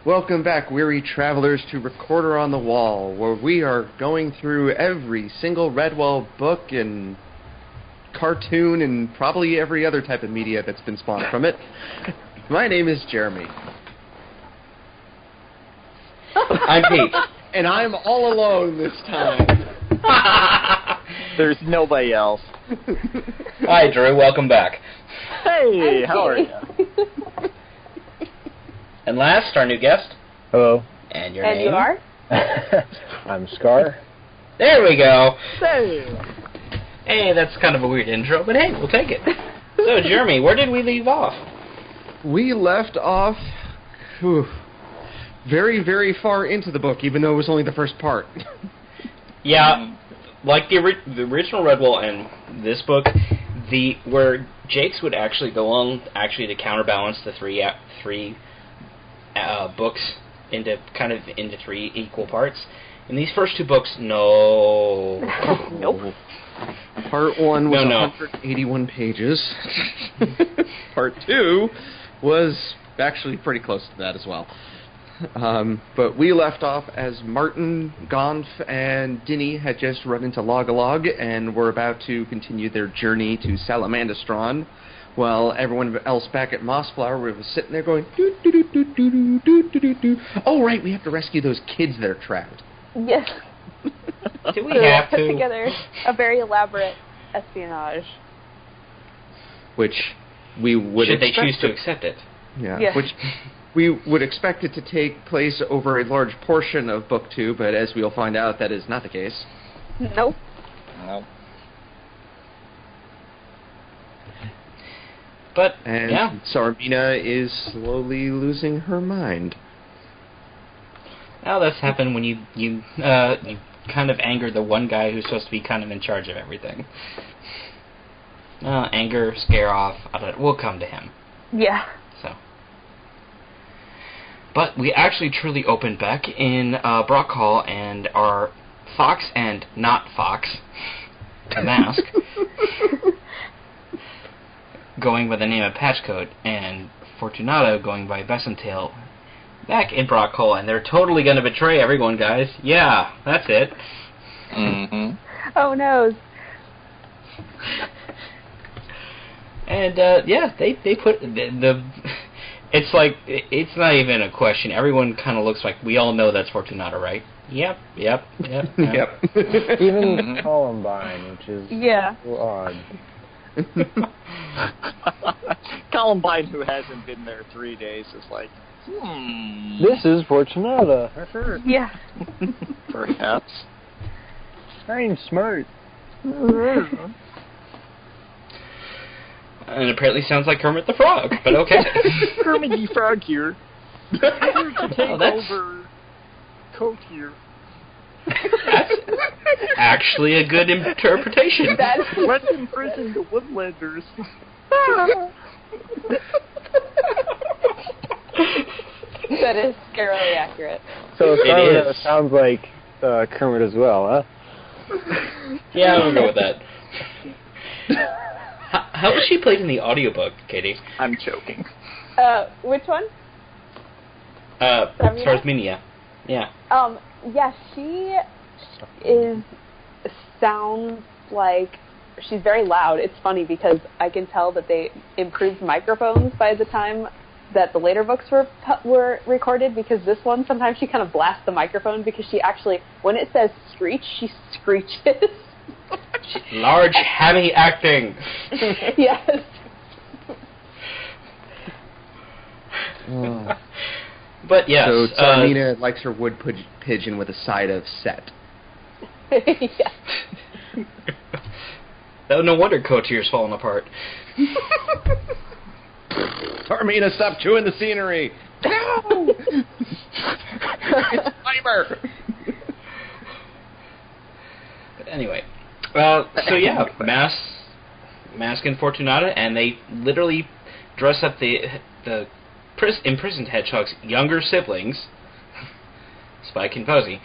Welcome back, weary travelers, to Recorder on the Wall, where we are going through every single Redwall book and cartoon and probably every other type of media that's been spawned from it. My name is Jeremy. I'm Pete. And I'm all alone this time. There's nobody else. Hi, Drew. Welcome back. Hey, how are you? And last, our new guest. Hello. And your And name? you are? I'm Scar. There we go. Hey. Hey, that's kind of a weird intro, but hey, we'll take it. So, Jeremy, where did we leave off? We left off very, very far into the book, even though it was only the first part. Yeah, like the original Redwall and this book, where Jakes would actually go on to counterbalance the three books into three equal parts. In these first two books, no. Nope. Part 1 was 181 pages. Part 2 was actually pretty close to that as well. But we left off as Martin, Gonf, and Dinny had just run into Logalog and were about to continue their journey to Salamandastron, while everyone else back at Mossflower was sitting there going, doo doo doo doo doo doo doo doo doo. Oh, right, we have to rescue those kids that are trapped. Yes. Do we have put to? together a very elaborate espionage. Which we would Should they expect choose to accept it? Yeah, Yes. which we would expect it to take place over a large portion of Book 2, but as we'll find out, that is not the case. Nope. No. But, And yeah. Tsarmina is slowly losing her mind. Well, that's happened when you kind of anger the one guy who's supposed to be kind of in charge of everything. Anger, scare off, we'll come to him. Yeah. So. But we actually truly opened back in Brock Hall, and our Fox and not Fox, Mask, going by the name of Patchcoat, and Fortunato going by Bessentail, back in Brock Hall, and they're totally going to betray everyone, guys. Yeah, that's it. Mm-hmm. Oh no. And, yeah, they put the it's like, it's not even a question. Everyone kind of looks like, we all know that's Fortunato, right? Yep. Yep. Even Columbine, which is so odd. Columbine, who hasn't been there 3 days, is like, This is Fortunata. Yeah. Perhaps. I'm smart. And it apparently sounds like Kermit the Frog, but okay. Kermit the Frog here. Here to take over Coat here. That's actually a good interpretation. Let's imprison the Woodlanders. That is scarily accurate. So It is. sounds like Kermit as well, huh? Yeah, we'll go with that. How was she played in the audiobook, Katie? I'm joking. Which one? Tsarmina. Yeah. Yeah, she sounds like she's very loud. It's funny because I can tell that they improved microphones by the time that the later books were recorded, because this one, sometimes she kind of blasts the microphone because she actually, when it says screech, she screeches. Large, hammy acting. Yes. But yes. So Tsarmina likes her wood pigeon with a side of set. Yeah. Oh, no wonder Cotier's falling apart. Tsarmina, stop chewing the scenery! No! It's fiber! Anyway. So yeah, Mask and Fortunata, and they literally dress up the imprisoned hedgehog's younger siblings, Spike and Posey,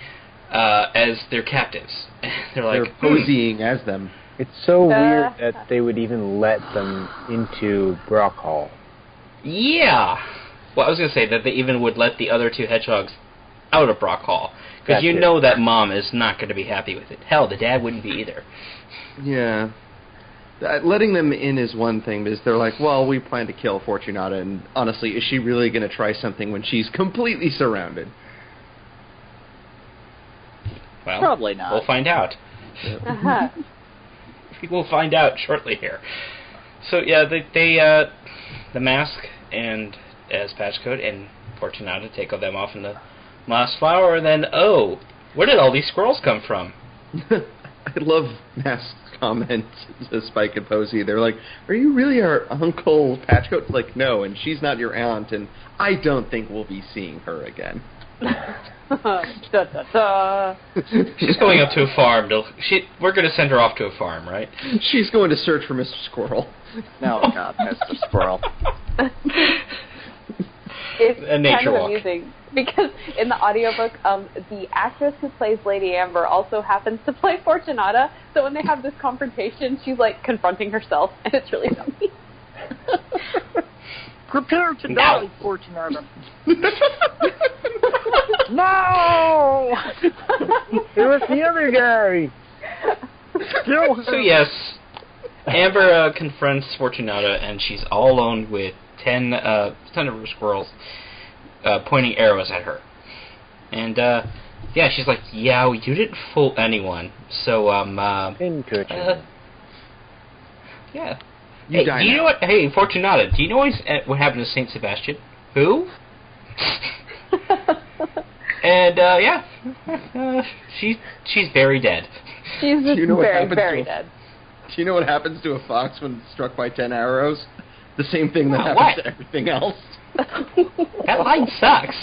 as their captives. They're posing as them. It's so weird that they would even let them into Brock Hall. Yeah. Well, I was going to say that they even would let the other two hedgehogs out of Brock Hall. Because you That's it. know that mom is not going to be happy with it. Hell, the dad wouldn't be either. Yeah. Letting them in is one thing, because they're like, well, we plan to kill Fortunata, and honestly, is she really going to try something when she's completely surrounded? Well, Probably not. We'll find out. Uh-huh. We'll find out shortly here. So, yeah, the Mask and as Patchcoat and Fortunata take all them off in the Mossflower, and then, oh, where did all these squirrels come from? I love Mask's comments to Spike and Posey. They're like, are you really our Uncle Patchcoat? It's like, no, and she's not your aunt, and I don't think we'll be seeing her again. Da, da, da. She's going up to a farm. We're going to send her off to a farm, right? She's going to search for Mr. Squirrel. No, God, Mr. Squirrel. It's A nature kind of walk. amusing because in the audiobook, the actress who plays Lady Amber also happens to play Fortunata. So when they have this confrontation, she's like confronting herself, and it's really funny. Prepare to Now. die, Fortunata. No! It was the other guy. Kill him. So, yes, Amber confronts Fortunata, and she's all alone with 10 of her squirrels pointing arrows at her. And, yeah, she's like, yeah, you didn't fool anyone. So, Pincushion. yeah. You Hey, die do you now. know what? Hey, Fortunata, do you know what happened to Saint Sebastian? Who? And yeah, she's very dead. She's just You know what very, happens very to- dead. Do you know what happens to a fox when struck by 10 arrows? The same thing that Oh, happens what? to everything else. That line sucks.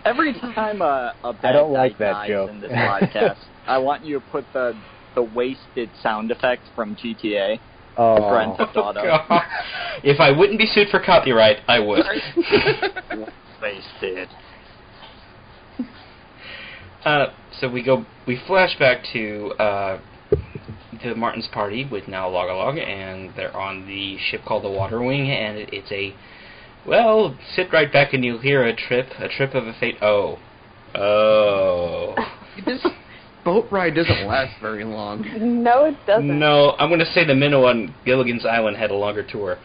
Every time a bad I don't guy like that dies joke. in this podcast, I want you to put the wasted sound effect from GTA. Grand Oh, Theft Auto. God. If I wouldn't be sued for copyright, I would. Wasted. So we flash back to Martin's party with now Log-a-Log, and they're on the ship called the Water Wing, and it's well, sit right back and you'll hear a trip of a fate. Oh. This boat ride doesn't last very long. No, it doesn't. No, I'm going to say the minnow on Gilligan's Island had a longer tour.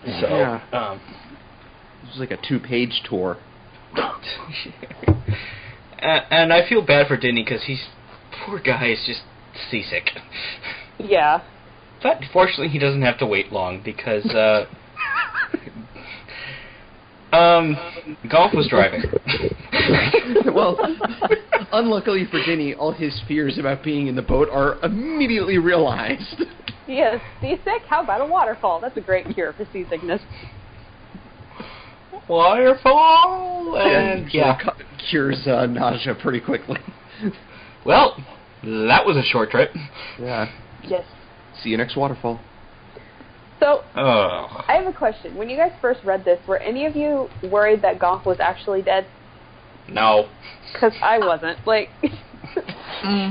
So, Yeah. It was like a 2-page tour. and I feel bad for Denny because poor guy is just seasick. Yeah. But fortunately, he doesn't have to wait long because Golf was driving. Well, unluckily for Denny, all his fears about being in the boat are immediately realized. Yes, seasick? How about a waterfall? That's a great cure for seasickness. Waterfall and yeah. Cures nausea pretty quickly. Well, that was a short trip. Yeah. Yes. See you next waterfall. So, Oh. I have a question. When you guys first read this, were any of you worried that Gonk was actually dead? No. Because I wasn't. Like,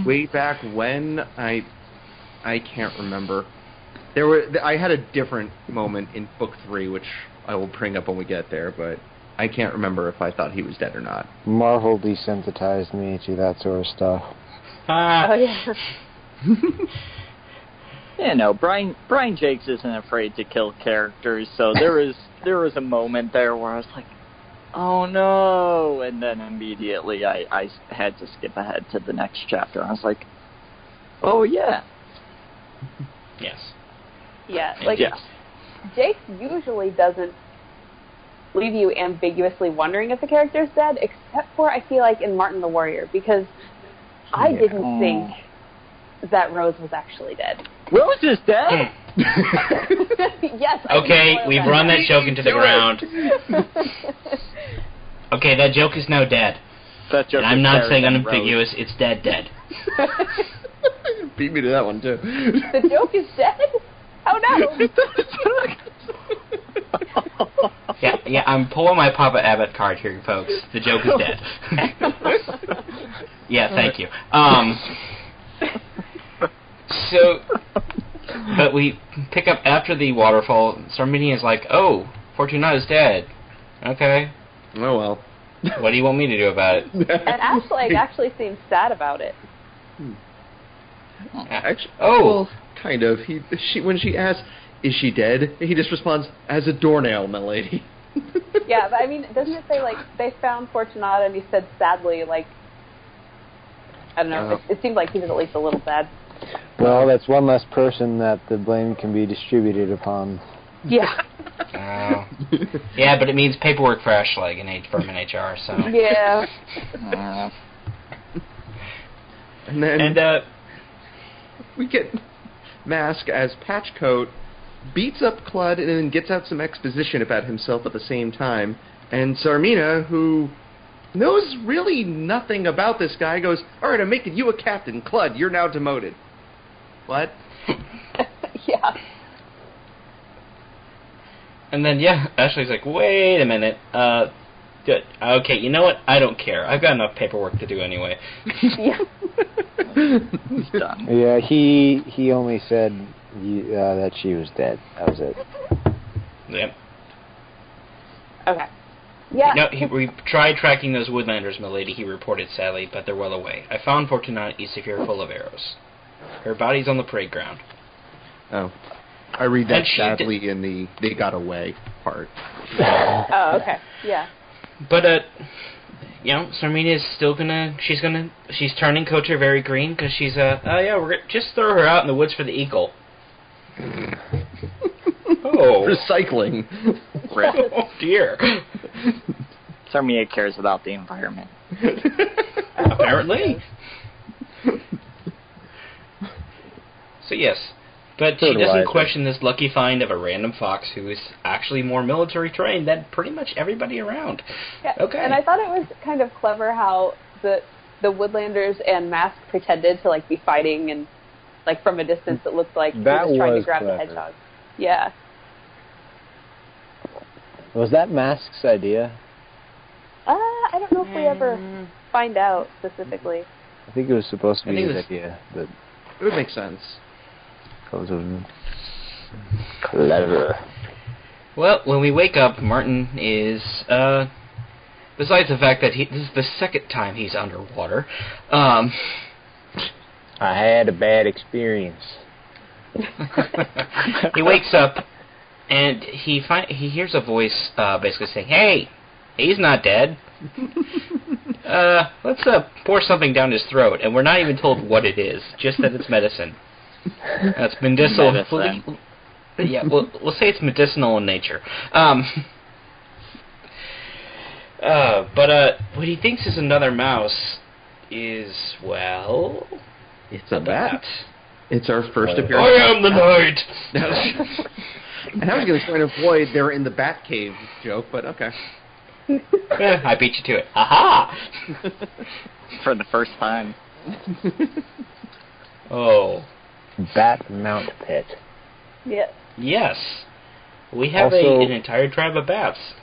Way back when, I can't remember. I had a different moment in book 3, which I will bring up when we get there, but I can't remember if I thought he was dead or not. Marvel desensitized me to that sort of stuff. oh yeah. You know, Brian Jakes isn't afraid to kill characters, so there was a moment there where I was like, oh no, and then immediately I had to skip ahead to the next chapter. I was like, oh yeah. Yes. Yeah, like, Yes. Jake usually doesn't leave you ambiguously wondering if the character's dead, except for, I feel like, in Martin the Warrior, because I didn't think that Rose was actually dead. Rose is dead? Yes. I Okay, can spoil we've that. run that joke into the ground. Okay, that joke is now dead. That joke And I'm is not better saying than unambiguous, it's dead. Beat me to that one, too. The joke is dead? Oh no! Yeah, I'm pulling my Papa Abbott card here, folks. The joke is dead. Yeah, thank you. So But we pick up after the waterfall. Tsarmina is like, "Oh, Fortunata's dead." Okay. Oh well. What do you want me to do about it? And Ashleg actually seems sad about it. Actually, well, kind of. When she asks, "Is she dead?" he just responds, "As a doornail, m'lady." Yeah, but I mean, doesn't it say, like, they found Fortunata and he said sadly, like, I don't know, it seemed like he was at least a little sad. Well, that's one less person that the blame can be distributed upon. Yeah. Yeah, but it means paperwork for Ashleg and Vermin HR, so... Yeah. And then we get Mask as Patchcoat beats up Cludd and then gets out some exposition about himself at the same time. And Tsarmina, who knows really nothing about this guy, goes, "All right, I'm making you a captain. Cludd, you're now demoted." What? Yeah. And then, Ashleg's like, "Wait a minute. Good. Okay, you know what? I don't care. I've got enough paperwork to do anyway." Yeah. He's done. Yeah, he only said that she was dead. That was it. Yep. Okay. Yeah. No, we tried tracking those woodlanders, m'lady, he reported sadly, but they're well away. I found Fortunata east of here full of arrows. Her body's on the parade ground. Oh. I read that sadly in the "they got away" part. Oh, okay. Yeah. But, Tsarmina is still she's turning Kocher very green, because she's, we're gonna just throw her out in the woods for the eagle. Oh. Recycling. Oh, dear. Tsarmina cares about the environment. Apparently. So, yes. But she doesn't question this lucky find of a random fox who is actually more military trained than pretty much everybody around. Yeah, okay. And I thought it was kind of clever how the Woodlanders and Mask pretended to, like, be fighting, and, like, from a distance it looked like he was trying to grab the hedgehog. Yeah. Was that Mask's idea? I don't know if we ever find out specifically. I think it was supposed to be his idea, but it would make sense. Because of clever. Well, when we wake up, Martin is, besides the fact that this is the second time he's underwater, I had a bad experience. He wakes up, and he hears a voice basically saying, "Hey, he's not dead. Let's pour something down his throat," and we're not even told what it is, just that it's medicine. It's medicinal. Yeah, we'll say it's medicinal in nature. But what he thinks is another mouse is, well, it's a bat. It's our first appearance. I am the night. And I was going to try to avoid they're in the bat cave joke, but okay. I beat you to it. Aha! For the first time. Oh. Bat Mount Pit. Yeah. Yes. We have an entire tribe of bats.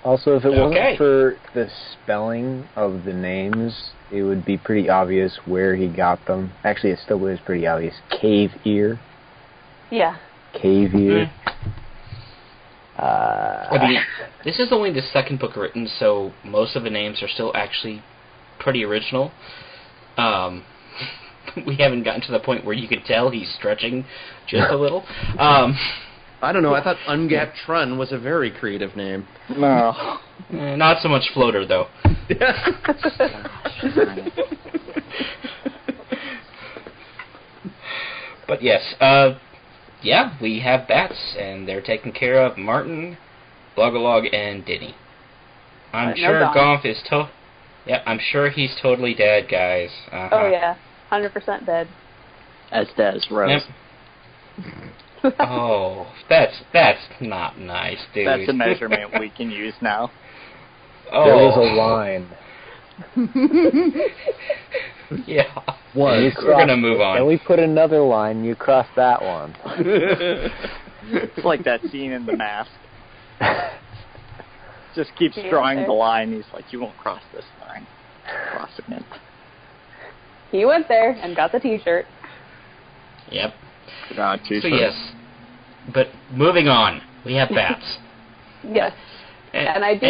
Also, if it wasn't for the spelling of the names, it would be pretty obvious where he got them. Actually, it still is pretty obvious. Cave Ear. Yeah. Cave Ear. I mean, this is only the second book written, so most of the names are still actually pretty original. We haven't gotten to the point where you could tell he's stretching just a little. I don't know. I thought Ungat Trun was a very creative name. No. Not so much Floater, though. But yes, we have bats, and they're taking care of Martin, Blogalog, and Dinny. I'm sure Gomph is I'm sure he's totally dead, guys. Oh yeah, 100% dead. As dead as Rose. Yep. Oh, that's not nice, dude. That's a measurement we can use now. Oh. There was a line. Yeah. We're gonna move on. And we put another line. You cross that one. It's like that scene in The Mask. Just keeps drawing the line. He's like, "You won't cross this line." Crossing it. He went there and got the T-shirt. Yep. Gotcha. So yes, but moving on, we have bats. Yes, and I do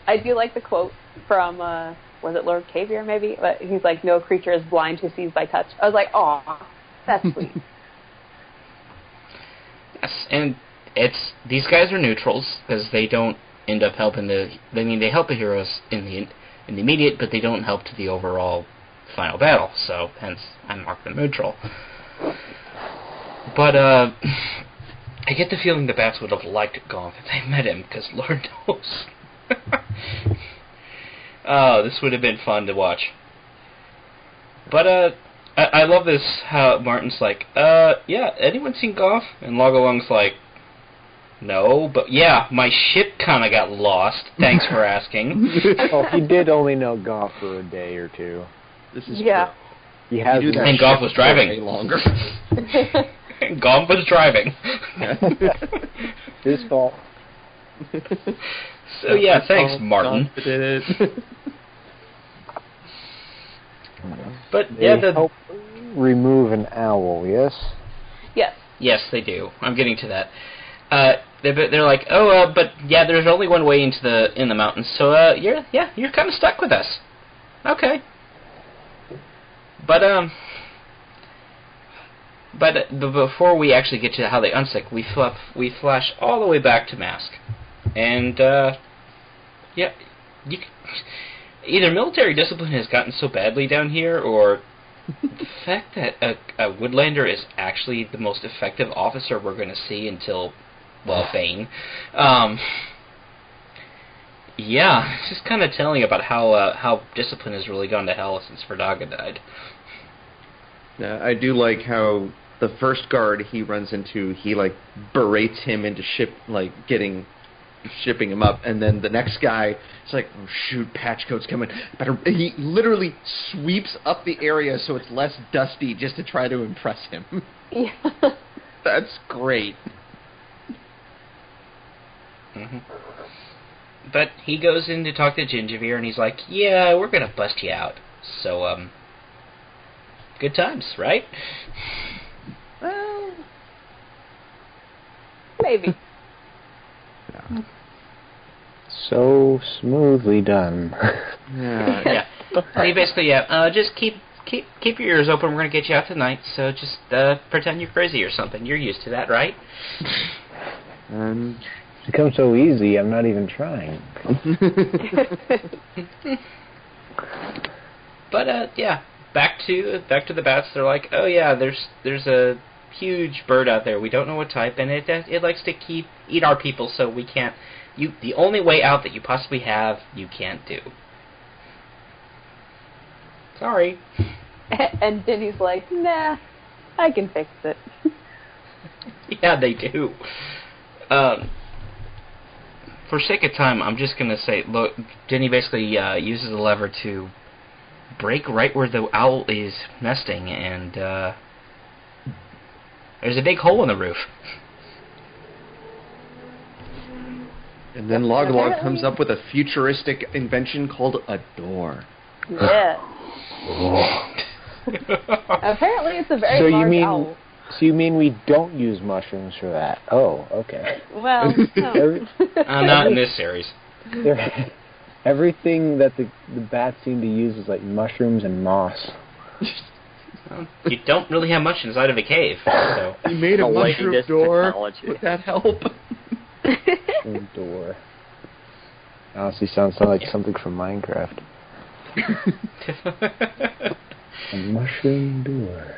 I do like the quote from was it Lord Caviar maybe? But he's like, "No creature is blind who sees by touch." I was like, "Aw, that's sweet." Yes, and these guys are neutrals because they don't end up helping they help the heroes in the immediate, but they don't help to the overall final battle. So hence, I mark them neutral. But I get the feeling the bats would have liked Goff if they met him, because Lord knows. Oh, this would have been fun to watch. But I love this, how Martin's like, yeah, anyone seen Goff? And Logalong's like, no, but yeah, my ship kind of got lost. Thanks for asking. Well, he did only know Goff for a day or two. This is true. He has and Goff was driving. Longer. Goff was driving. His fault. So yeah, thanks, Martin. Did it. But yeah, they help remove an owl. Yes. Yes. Yes, they do. I'm getting to that. They're like, but yeah, there's only one way in the mountains. So you're kind of stuck with us. Okay. But before we actually get to how they unstick, we flash all the way back to Mask, and either military discipline has gotten so badly down here, or the fact that a Woodlander is actually the most effective officer we're going to see until, well, Bane. Yeah, it's just kind of telling about how discipline has really gone to hell since Verdaga died. I do like how the first guard he runs into, he like berates him into shipping him up, and then the next guy is like, oh shoot, Patchcoat's coming. He literally sweeps up the area so it's less dusty just to try to impress him. Yeah. That's great. Mm-hmm. But he goes in to talk to Gingivier, and he's like, yeah, we're going to bust you out. So, good times, right? Well, maybe. Yeah. So smoothly done. Yeah. He basically, just keep your ears open. We're going to get you out tonight, so just pretend you're crazy or something. You're used to that, right? It's become so easy, I'm not even trying. But, yeah, back to the bats. They're like, oh yeah, there's a huge bird out there. We don't know what type, and it likes to eat our people, so we can't. The only way out that you possibly have, you can't do. Sorry. And Denny's like, nah, I can fix it. Yeah, they do. For sake of time, I'm just going to say, look, Denny basically uses a lever to break right where the owl is nesting, and there's a big hole in the roof. And then Log comes up with a futuristic invention called a door. Yeah. Apparently it's a very large owl. So you mean we don't use mushrooms for that? Oh, okay. Well, no. Not in this series. Everything that the bats seem to use is like mushrooms and moss. Well, you don't really have much inside of a cave. So. You made a mushroom door. Technology. Would that help? Mushroom door. Honestly, sounds like something from Minecraft. A mushroom door.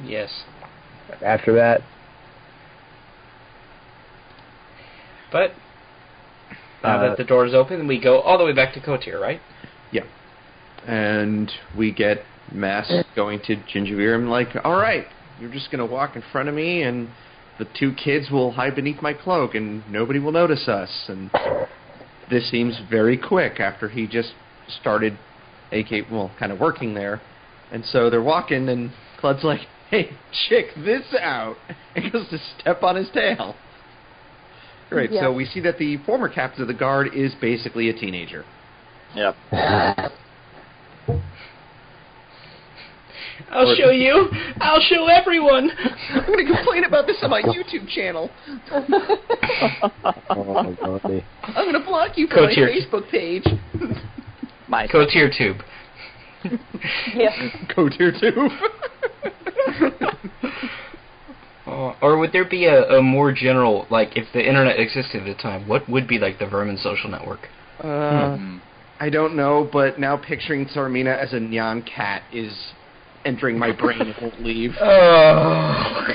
Yes. After that. But now that the door is open, we go all the way back to Kotir, right? Yeah. And we get Mask going to Gingivier and like, all right, you're just going to walk in front of me, and the two kids will hide beneath my cloak, and nobody will notice us. And this seems very quick after he just started kind of working there. And so they're walking, and Claude's like, hey, check this out. And goes to step on his tail. Great. Yeah. So we see that the former captain of the guard is basically a teenager. Yep. I'll show you. I'll show everyone. I'm going to complain about this on my YouTube channel. Oh, God. I'm going to block you from my Facebook page. Go to your tube. Yeah. Go to your tube. Or would there be a more general, like, if the internet existed at the time, what would be, like, the Vermin social network? I don't know, but now picturing Tsarmina as a neon cat is entering my brain and won't leave. Oh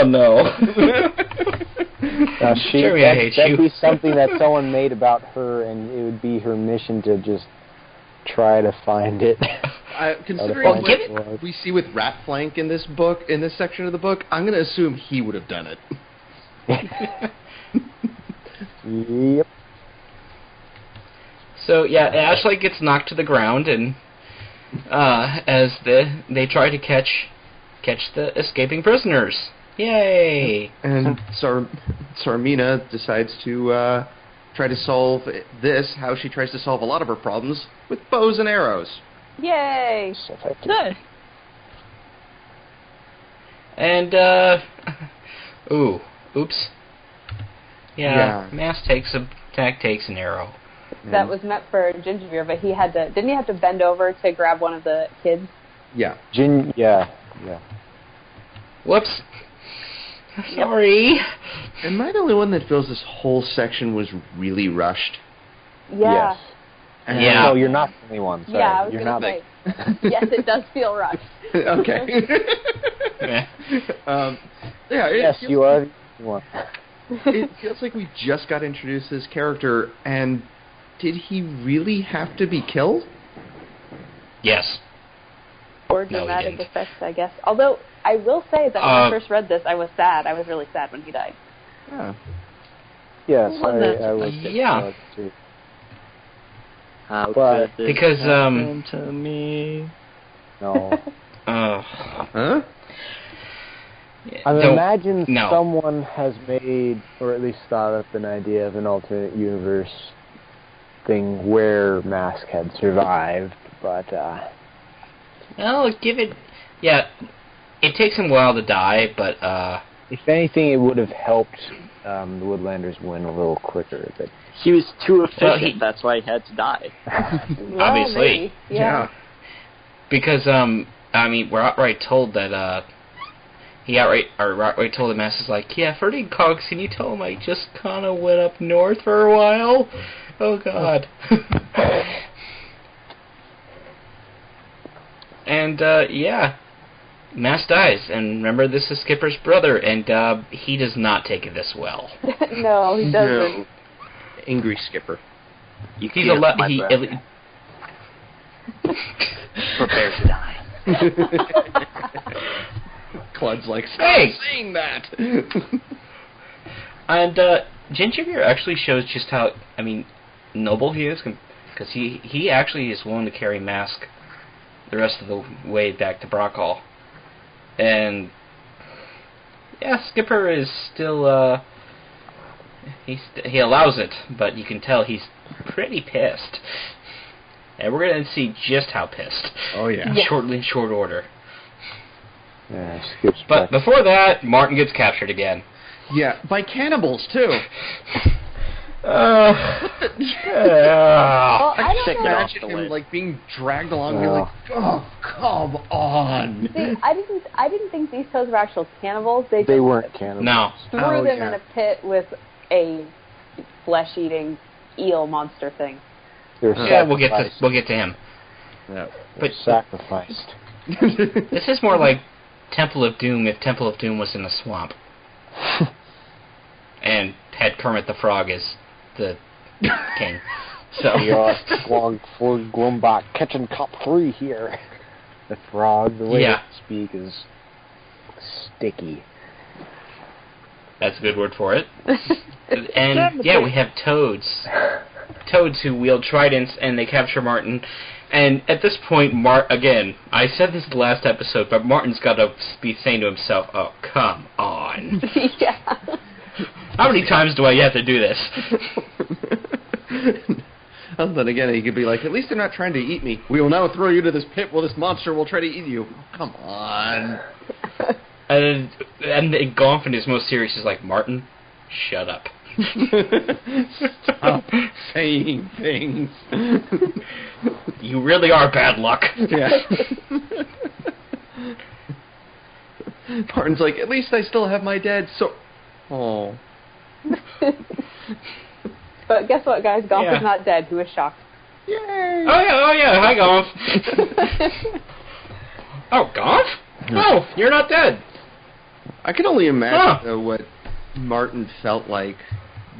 no. That'd be something that someone made about her, and it would be her mission to just try to find it. Considering what we see with Ratflank in this book, in this section of the book, I'm going to assume he would have done it. Yep. So yeah, Ashleg gets knocked to the ground, and as they try to catch the escaping prisoners. Yay! And Tsarmina decides to try to solve this, how she tries to solve a lot of her problems, with bows and arrows. Yay! Good. And, oops. Yeah. Mass takes an arrow. That was meant for Gingerbeer, but didn't he have to bend over to grab one of the kids? Yeah. Yeah. Whoops. Sorry. Am I the only one that feels this whole section was really rushed? Yeah. Yes. Yeah. No, you're not the only one. Sorry. Yeah, I was you're going not to say. Yes, it does feel rushed. Okay. Yes, you are the only one. It feels like we just got introduced to this character, and did he really have to be killed? Yes. Or dramatic effects, I guess. Although, I will say that when I first read this, I was sad. I was really sad when he died. Yeah. Yes, I was sad too. How But, could this because, happen to me? No. Huh? I imagine someone has made, or at least thought up an idea of an alternate universe thing where Mask had survived, but, Well, it takes him a while to die, but, if anything, it would have helped the Woodlanders win a little quicker, but... He was too efficient, that's why he had to die. Obviously. Maybe. Yeah. Because, we're outright told that, he outright told the Master's like, yeah, Ferdy Cogs, can you tell him I just kind of went up north for a while? Oh, God. And, Mass dies, and remember, this is Skipper's brother, and he does not take it this well. No, he doesn't. No. Angry Skipper. He's prepare to die. Clud's like, stop saying that! And Gingerbeer actually shows just how, noble he is, because he actually is willing to carry Mask the rest of the way back to Brockhall. And, Skipper is still, he allows it, but you can tell he's pretty pissed. And we're going to see just how pissed. Oh, yeah. In short order. Yeah, Skip's but before that, Martin gets captured again. Yeah, by cannibals, too. Well, I don't know. Imagine him being dragged along, being like, "Oh, come on!" See, I didn't think these toads were actual cannibals. They weren't cannibals. No, threw them in a pit with a flesh-eating eel monster thing. We'll get to him. Yeah. But sacrificed. This is more like Temple of Doom if Temple of Doom was in a swamp, and had Kermit the Frog as the king. So we are going for Grumbach Kitchen Cup 3 here. The frog, the way they speak is sticky. That's a good word for it. And we have toads. Toads who wield tridents, and they capture Martin. And at this point, again, I said this the last episode, but Martin's got to be saying to himself, "Oh, come on." Yeah. How many times do I have to do this? And then again, he could be like, at least they're not trying to eat me. We will now throw you to this pit while this monster will try to eat you. Oh, come on. And Gonf in his most serious is like, Martin, shut up. Stop saying things. You really are bad luck. Yeah. Martin's like, at least I still have my dad, so... Oh. But guess what, guys? Gonf is not dead. Who is shocked? Yay! Oh, yeah. Hi, Gonf. Oh, Gonf? Oh, you're not dead. I can only imagine, though, what Martin felt like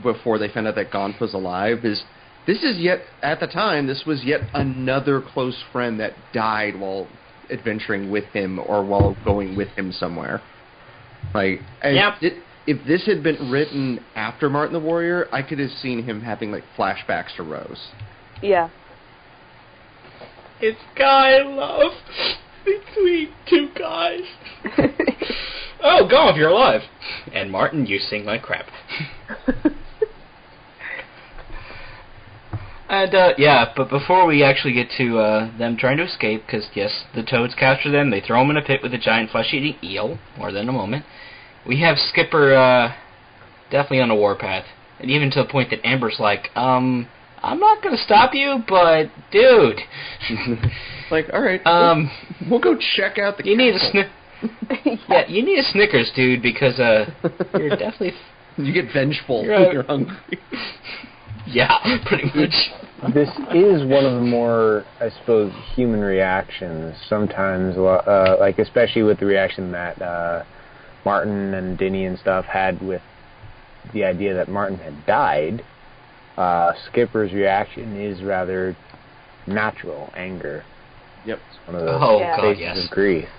before they found out that Gonf was alive at the time, this was yet another close friend that died while adventuring with him or while going with him somewhere. Like, if this had been written after Martin the Warrior, I could have seen him having, like, flashbacks to Rose. Yeah. It's guy love between two guys. Oh, Gonf, you're alive. And Martin, you sing like crap. And, but before we actually get to them trying to escape, because, yes, the toads capture them, they throw them in a pit with a giant flesh-eating eel, more than a moment. We have Skipper definitely on a warpath, and even to the point that Amber's like, I'm not going to stop you, but, dude. Like, all right, we'll go check out the you need you need a Snickers, dude, because you're definitely... You get vengeful when you're hungry. Yeah, pretty much. This is one of the more, I suppose, human reactions. Sometimes, like especially with the reaction that Martin and Dinny and stuff had with the idea that Martin had died. Skipper's reaction is rather natural, anger. Yep. It's one of those faces of grief.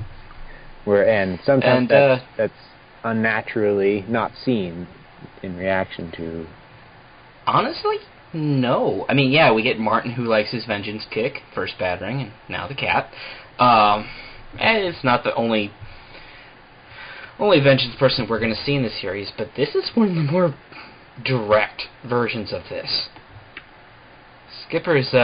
And sometimes that's unnaturally not seen in reaction to... Honestly, no. I mean, yeah, we get Martin who likes his vengeance kick, first battering, and now the cat. And it's not the only vengeance person we're going to see in this series, but this is one of the more direct versions of this. Skipper's,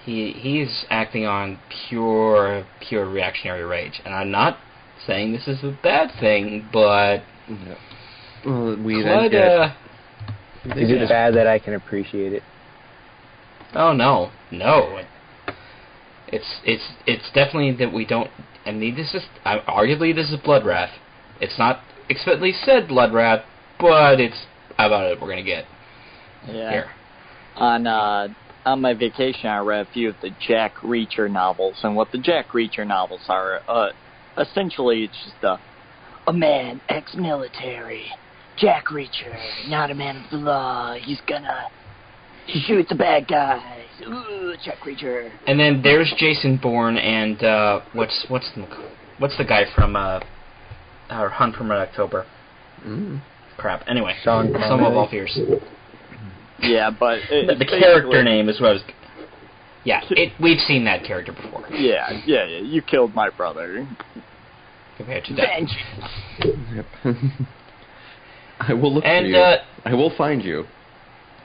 he's acting on pure reactionary rage, and I'm not saying this is a bad thing, but... Yeah. Well, is it bad that I can appreciate it? Oh no. It's definitely that we don't. I mean, arguably this is blood wrath. It's not explicitly said blood wrath, but it's about it we're gonna get. Yeah. Here. On my vacation, I read a few of the Jack Reacher novels, and what the Jack Reacher novels are, essentially, it's just a man ex-military. Jack Reacher, not a man of the law. He's gonna shoot the bad guys. Ooh, Jack Reacher. And then there's Jason Bourne and what's the guy from our Hunt from Red October? Crap. Anyway, some of all fears. Yeah, but the character name is what I was. Yeah, we've seen that character before. Yeah. You killed my brother. Compared to that. Yep. I will look for you. I will find you,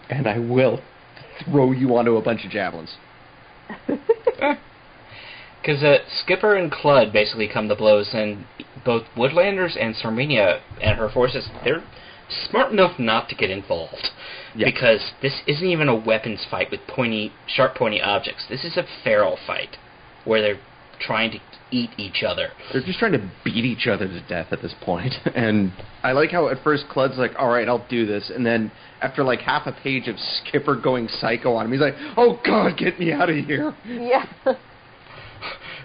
and I will throw you onto a bunch of javelins. Because Skipper and Cludd basically come to blows, and both Woodlanders and Tsarmina and her forces, they're smart enough not to get involved. Yeah. Because this isn't even a weapons fight with sharp, pointy objects. This is a feral fight, where they're trying to eat each other. They're just trying to beat each other to death at this point. And I like how at first Cludd's like, all right, I'll do this. And then after like half a page of Skipper going psycho on him, he's like, oh, God, get me out of here. Yeah.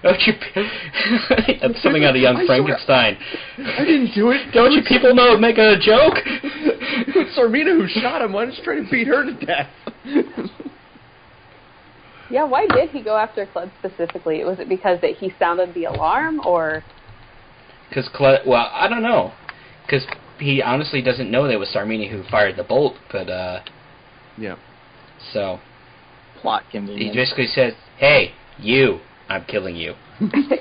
That's something out of Young Frankenstein. I didn't do it. Don't you people know I'm making a joke? It's Tsarmina who shot him. Why don't you try to beat her to death? Yeah, why did he go after Cludd specifically? Was it because that he sounded the alarm, or...? Because Cludd... Well, I don't know. Because he honestly doesn't know that it was Tsarmina who fired the bolt, but, Yeah. So... Plot convenience. He basically says, hey, you, I'm killing you.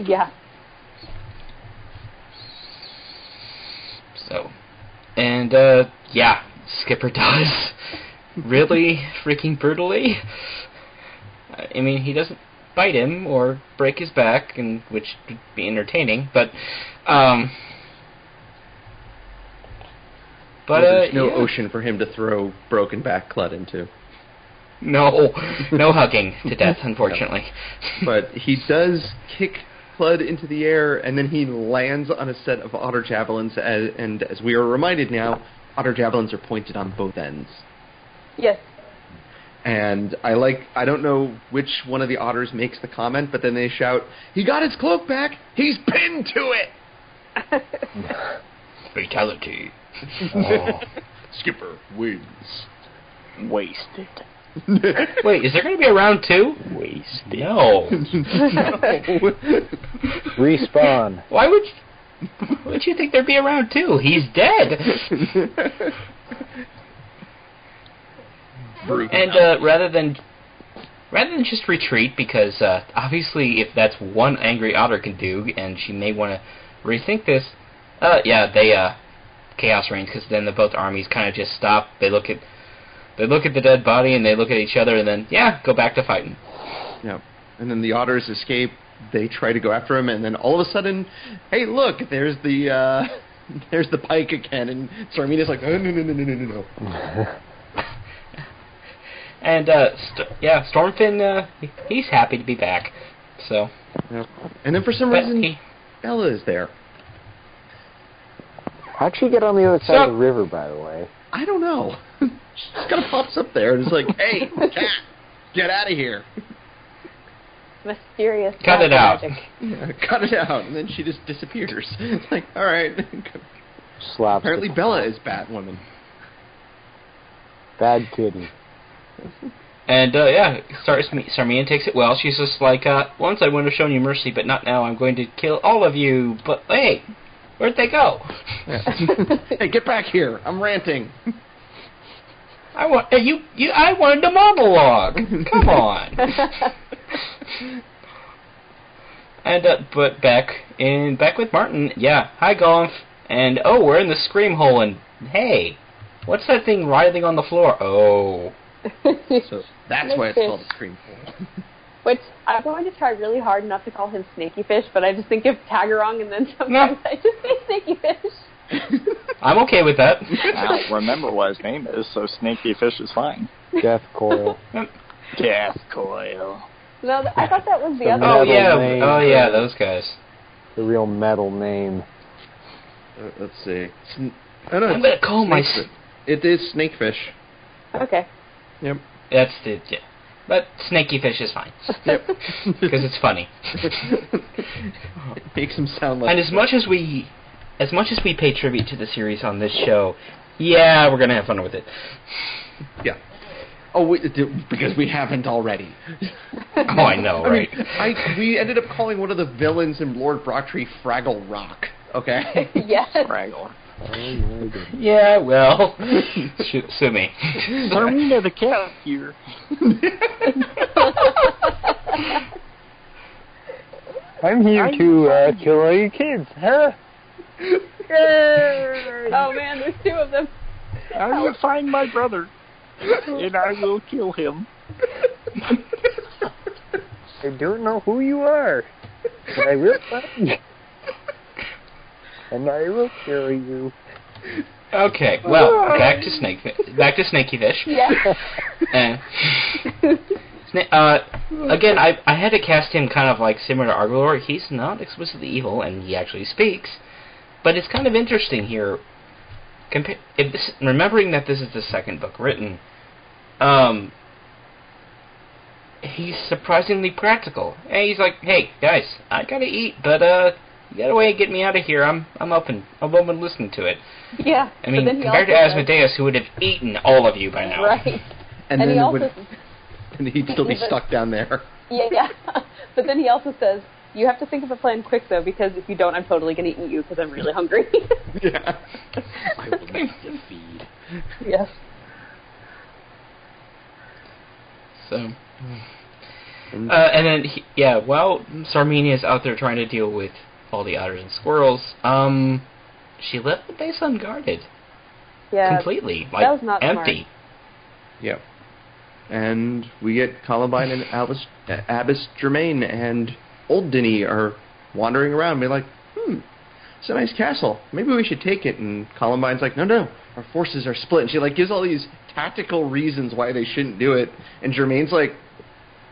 Yeah. So... And, Skipper does really freaking brutally. I mean, he doesn't bite him or break his back, which would be entertaining, but there's no ocean for him to throw broken back Clud into. No hugging to death, unfortunately. But he does kick Clud into the air, and then he lands on a set of otter javelins, and as we are reminded now, otter javelins are pointed on both ends. Yes. And I don't know which one of the otters makes the comment, but then they shout, "He got his cloak back! He's pinned to it!" Fatality. Skipper wins. Wasted. Wait, is there going to be a round 2? Wasted. No. Respawn. Why would you think there'd be a round 2? He's dead. And rather than just retreat, because obviously if that's one angry otter can do, and she may want to rethink this, they chaos reigns, because then both armies kind of just stop. They look at the dead body, and they look at each other, and then go back to fighting. Yeah, and then the otters escape. They try to go after him, and then all of a sudden, hey, look, there's the pike again, and Tsarmina's like, oh, no. And Stormfin, he's happy to be back. So. Yeah. And then for some reason, Bella is there. How'd she get on the other side of the river, by the way? I don't know. She just kind of pops up there and is like, "Hey, cat, get out of here." Mysterious. Cut it out. Yeah, cut it out, and then she just disappears. It's like, all right. Slaps. Apparently, Bella is Batwoman. Bad kitty. And Tsarmina takes it well. She's just like, once I would have shown you mercy, but not now. I'm going to kill all of you. But hey, where'd they go? Yeah. Hey, get back here! I'm ranting. I wanted a monologue. Come on. And but back with Martin. Yeah, hi Golf. And we're in the scream hole. And hey, what's that thing writhing on the floor? Oh. So that's why it's called a scream hole. Which I'm going to try really hard not to call him Snaky Fish, but I just think of Tagarong, and then sometimes I just say Snaky Fish. I'm okay with that. I don't remember what his name is, so Snaky Fish is fine. Death Coil. Death Coil. No, I thought that was the other one. Name. Oh yeah, those guys. The real metal name. Let's see. I'm going to call my... It is Snakefish. Okay. Yep. That's it, yeah. But Snaky Fish is fine. Yep. Because it's funny. It makes him sound like... And as much as we pay tribute to the series on this show, we're going to have fun with it. Yeah. Oh, because we haven't already. Oh, I know, right? We ended up calling one of the villains in Lord Brocktree Fraggle Rock, okay? Yes. Fraggle. Yeah, well, sue me. Tsarmina the cat here. I'm here to kill all your kids, huh? Yay! Oh man, there's two of them. I will find my brother, and I will kill him. I don't know who you are, but I will find you. And I will kill you. Okay, well, back to Snaky Fish. Yeah. Again, I had to cast him kind of like similar to Arglor. He's not explicitly evil, and he actually speaks. But it's kind of interesting here, remembering that this is the second book written. He's surprisingly practical. And he's like, "Hey guys, I gotta eat, but you got a way of getting me out of here. I'm open listening to it." Yeah. I mean, compared to Asmodeus, who would have eaten all of you by now. Right. And then he'd still be stuck down there. Yeah. But then he also says, "You have to think of a plan quick, though, because if you don't, I'm totally going to eat you because I'm really hungry." Yeah. I will make you feed. Yes. So... and then, while Tsarmina is out there trying to deal with all the otters and squirrels, she left the base unguarded. Yeah. Completely. That was not empty. Yep. And we get Columbine and Abbess Germain and Old Denny are wandering around and be like, it's a nice castle. Maybe we should take it. And Columbine's like, no, our forces are split. And she gives all these tactical reasons why they shouldn't do it. And Germain's like,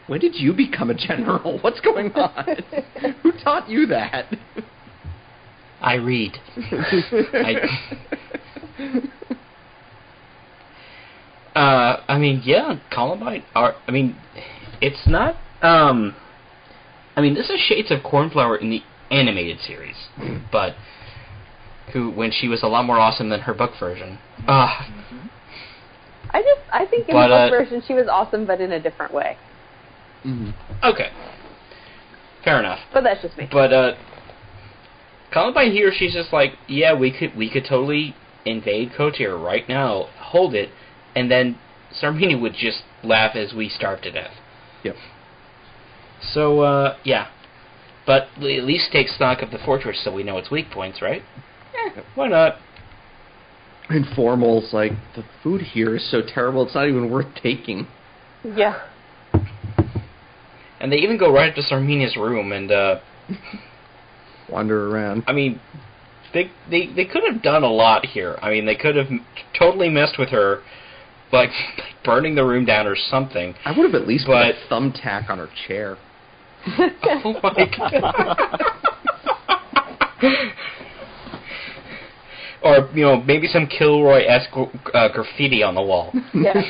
when did you become a general? What's going on? Who taught you that? I read. Columbine it's not, this is shades of Cornflower in the animated series, but when she was a lot more awesome than her book version. I think in the book version she was awesome, but in a different way. Mm-hmm. Okay. Fair enough. But that's just me. But, Columbine here, she's just like, yeah, we could totally invade Kotir right now, hold it, and then Tsarmina would just laugh as we starve to death. Yep. So, yeah. But at least take stock of the fortress so we know its weak points, right? Yep. Why not? And Formal's like, the food here is so terrible, it's not even worth taking. Yeah. And they even go right up to Tsarmina's room and, wander around. They could have done a lot here. They could have totally messed with her, like burning the room down or something. I would have at least put a thumbtack on her chair. Oh my god. Or, maybe some Kilroy-esque graffiti on the wall. Yeah.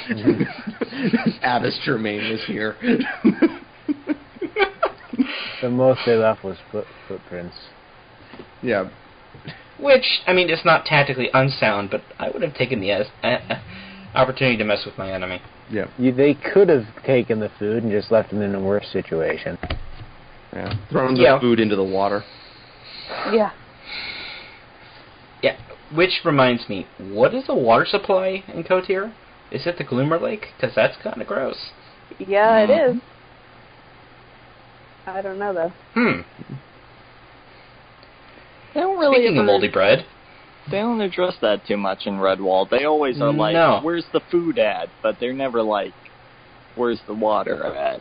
Abbess Germain was here. The most they left was footprints. Yeah. Which, it's not tactically unsound, but I would have taken the opportunity to mess with my enemy. Yeah. They could have taken the food and just left them in a worse situation. Yeah. Thrown the food into the water. Yeah. Yeah. Which reminds me, what is the water supply in Kotir? Is it the Gloomer Lake? Because that's kind of gross. Yeah, it is. I don't know, though. They don't really Speaking of moldy bread. They don't address that too much in Redwall. They always are like, where's the food at? But they're never like, where's the water at?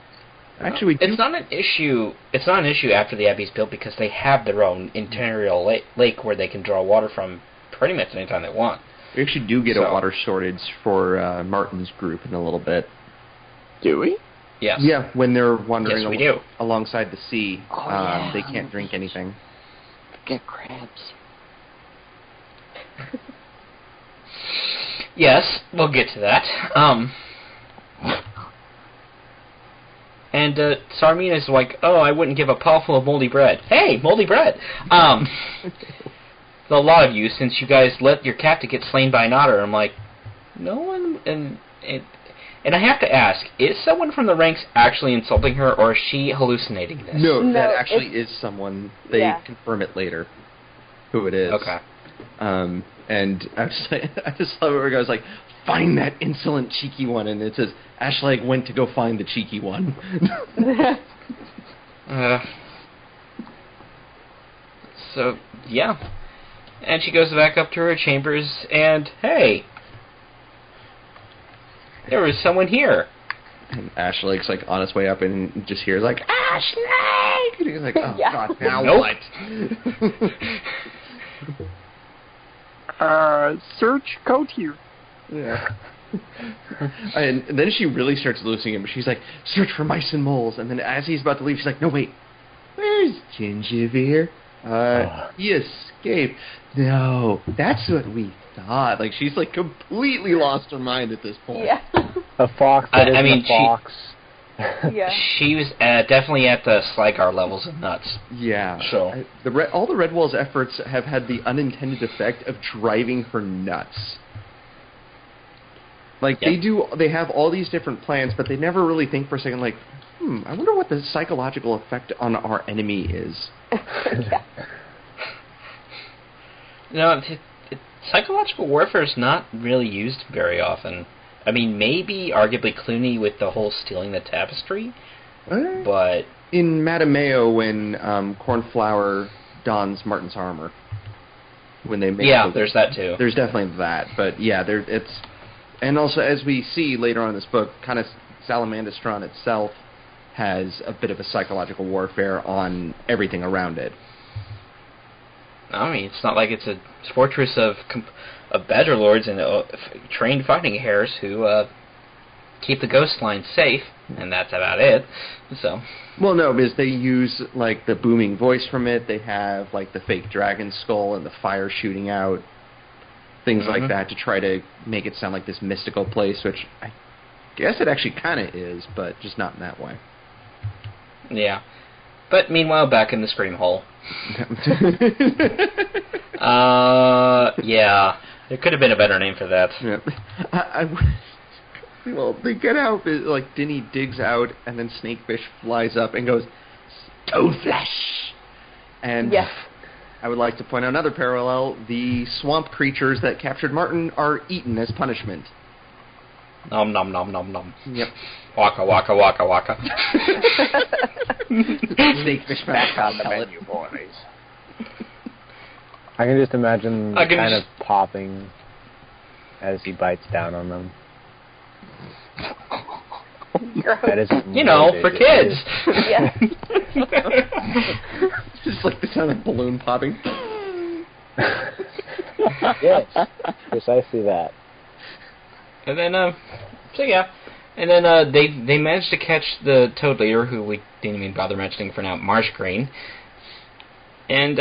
Actually, it's not an issue. It's not an issue after the Abbey's built because they have their own interior lake where they can draw water from pretty much anytime they want. We actually do get a water shortage for Martin's group in a little bit. Do we? Yes. Yeah, when they're wandering alongside the sea, they can't drink anything. Get crabs. Yes, we'll get to that. And Tsarmina's like, I wouldn't give a paw full of moldy bread. Hey, moldy bread! A lot of you, since you guys let your captain get slain by an otter, I'm like, no one... And I have to ask, is someone from the ranks actually insulting her, or is she hallucinating this? No, that actually is someone. They confirm it later, who it is. Okay. And I just love it where it goes like, find that insolent, cheeky one, and it says, Ashleg went to go find the cheeky one. So, yeah. And she goes back up to her chambers, and, hey... there was someone here. And Ashleg's like on his way up and just hears like, Ashleg! And he's like, oh god, now what? Search Kotir. Yeah. And then she really starts losing him. She's like, search for mice and moles. And then as he's about to leave, she's like, no, wait. Where's Gingivier? He escaped. No, that's what we thought. Like, she's like completely lost her mind at this point. Yeah. A fox that isn't a fox. Yeah. She was definitely at the Sligar levels of nuts. Yeah. So all the Redwall's efforts have had the unintended effect of driving her nuts. Like, they have all these different plans, but they never really think for a second, like, I wonder what the psychological effect on our enemy is. No, psychological warfare is not really used very often. Maybe arguably Clooney with the whole stealing the tapestry, but... In Matameo, when Cornflower dons Martin's armor. When they make there's that too. There's definitely that, but yeah, And also, as we see later on in this book, kind of Salamandastron itself has a bit of a psychological warfare on everything around it. I mean, it's not like it's a fortress of badger lords and trained fighting hares who keep the ghost line safe, and that's about it. So. Well, no, because they use like the booming voice from it. They have like the fake dragon skull and the fire shooting out, things like that, to try to make it sound like this mystical place, which I guess it actually kind of is, but just not in that way. Yeah. But meanwhile, back in the scream hole. Yeah. There could have been a better name for that. Yeah. Well, they get out, like, Dinny digs out, and then Snakefish flies up and goes, "Stone flesh!" And yes. I would like to point out another parallel. The swamp creatures that captured Martin are eaten as punishment. Nom nom nom nom nom. Yep. Waka waka waka waka. Snakefish back on the menu, boys. I can just imagine kind of popping as he bites down on them. That is for kids. Yeah. Just like the sound of balloon popping. Yes, precisely that. And then, and then they managed to catch the Toad Leader, who we didn't even bother mentioning for now, Marsh Green. And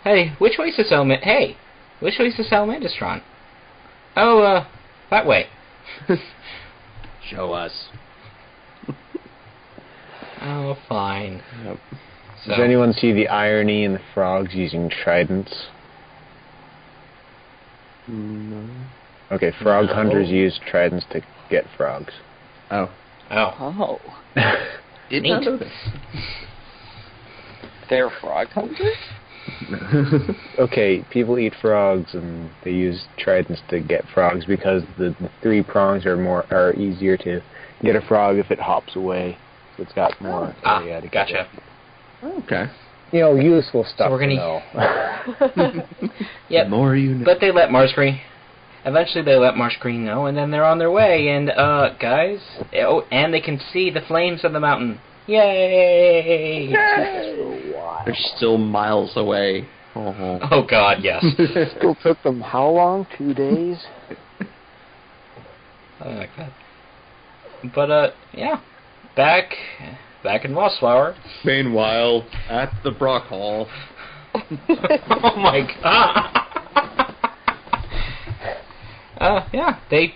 hey, which way's the Salamandastron? Oh, that way. Show us. Oh, fine. Yep. So. Does anyone see the irony in the frogs using tridents? No. Okay, frog hunters use tridents to get frogs. Oh. Oh. Did not know this. They're frog hunters? Okay, people eat frogs and they use tridents to get frogs because the 3 prongs are easier to get a frog if it hops away. So it's got more area to gotcha. Get. Okay. Useful stuff so we're gonna to know. Yep. The more you know. But they let Marsh Green. Eventually they let Marsh Green know, and then they're on their way, and guys, and they can see the flames of the mountain. Yay! They're still miles away. Oh God, yes. Still took them how long? 2 days? I like that. But yeah, back in Mossflower. Meanwhile, at the Brock Hall. Oh my God. Yeah, the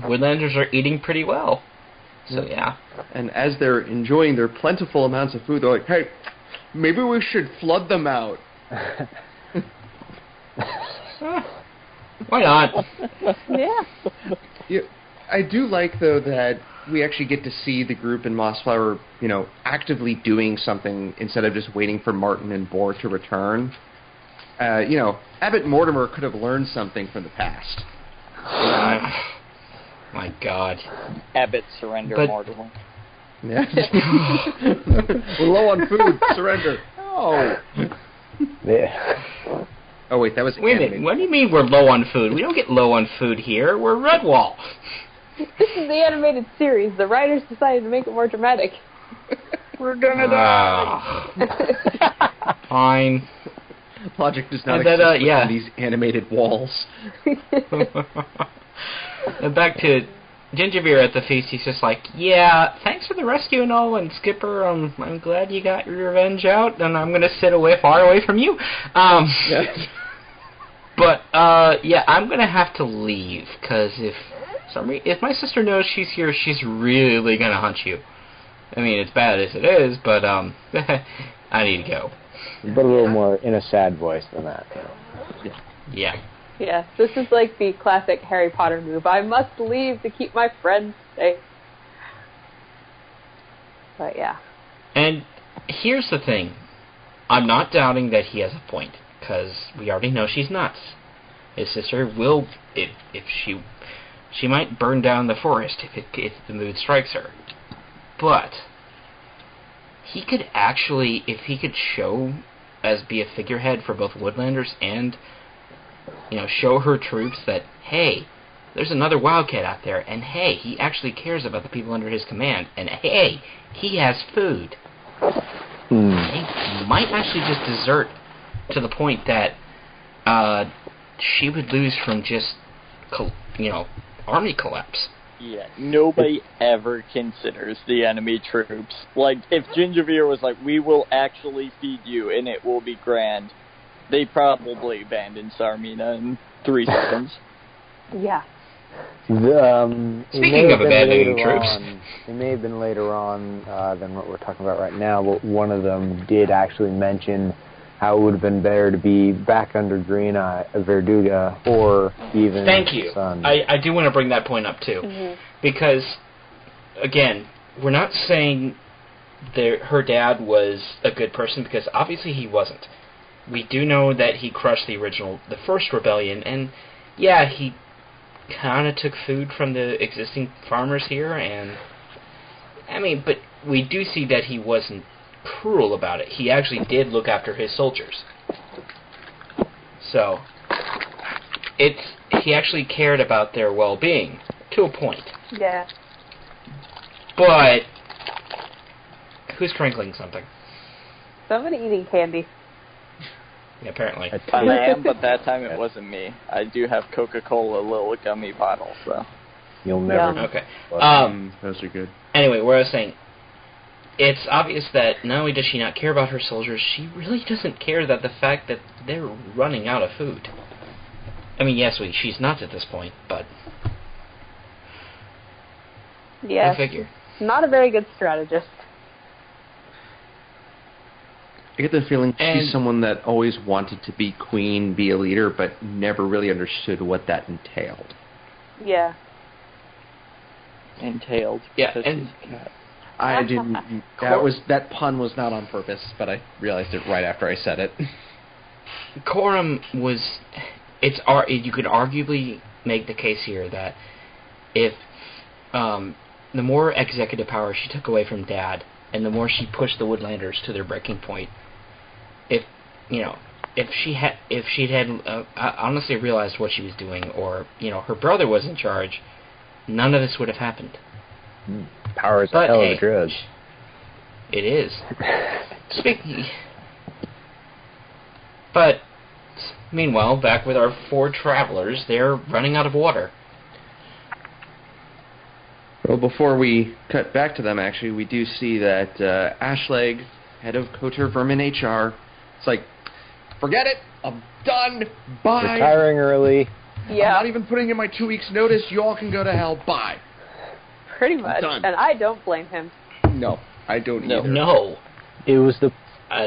Woodlanders are eating pretty well. So yeah. And as they're enjoying their plentiful amounts of food, they're like, "Hey, maybe we should flood them out." Why not? Yeah. I do like, though, that we actually get to see the group in Mossflower, actively doing something instead of just waiting for Martin and Boar to return. Abbott Mortimer could have learned something from the past. My God. Abbott, surrender, Mortimer. Yeah. We're low on food. Surrender. Oh. Yeah. Oh, wait, that was Wait a minute. What do you mean we're low on food? We don't get low on food here. We're Redwall. This is the animated series. The writers decided to make it more dramatic. We're gonna die. Fine. Logic does not exist within these animated walls. And back to Gingerbeer at the feast. He's just like, yeah, thanks for the rescue and all, and Skipper, I'm glad you got your revenge out, and I'm going to sit far away from you. But, yeah, I'm going to have to leave, because if my sister knows she's here, she's really going to hunt you. I mean, it's bad as it is, but I need to go. But a little more in a sad voice than that. Yeah. Yeah, this is like the classic Harry Potter move. I must leave to keep my friends safe. But yeah. And here's the thing. I'm not doubting that he has a point, because we already know she's nuts. His sister will, if she might burn down the forest if the mood strikes her. But he could actually, if he could be a figurehead for both Woodlanders and, show her troops that, hey, there's another Wildcat out there, and hey, he actually cares about the people under his command, and hey, he has food. He might actually just desert to the point that she would lose from just, army collapse. Yeah, nobody ever considers the enemy troops. Like, if Gingerveer was like, we will actually feed you and it will be grand, they probably abandoned Tsarmina in 3 seconds. Yeah. Speaking of abandoning troops, it may have been later on than what we're talking about right now, but one of them did actually mention how it would have been better to be back under Verduga, or even Thank you. Sun. I do want to bring that point up, too. Because, again, we're not saying her dad was a good person, because obviously he wasn't. We do know that he crushed the first rebellion, and, yeah, he kind of took food from the existing farmers here, and, but we do see that he wasn't cruel about it. He actually did look after his soldiers. So, he actually cared about their well-being, to a point. Yeah. But, who's crinkling something? Somebody eating candy. Yeah, apparently. I am, but that time it wasn't me. I do have Coca-Cola little gummy bottles, so. You'll never Yeah. Okay. Those are good. Anyway, what I was saying, it's obvious that not only does she not care about her soldiers, she really doesn't care that the fact that they're running out of food. Yes, she's not at this point, but... Yeah. I figure. Not a very good strategist. I get the feeling she's someone that always wanted to be queen, be a leader, but never really understood what that entailed. Yeah. Entailed. Yeah, and... I didn't... That pun was not on purpose, but I realized it right after I said it. Coram was... You could arguably make the case here that if the more executive power she took away from Dad, and the more she pushed the Woodlanders to their breaking point, if she had honestly realized what she was doing, or her brother was in charge, none of this would have happened. Power is a hell of a drug. It is. But meanwhile, back with our 4 travelers, they're running out of water. Well, before we cut back to them, actually, we do see that Ashleg, head of Kotor Vermin HR, it's like, forget it, I'm done, bye. Retiring early. Yeah. I'm not even putting in my 2 weeks' notice, you all can go to hell, bye. Pretty much, and I don't blame him. No, I don't either. No. It was no.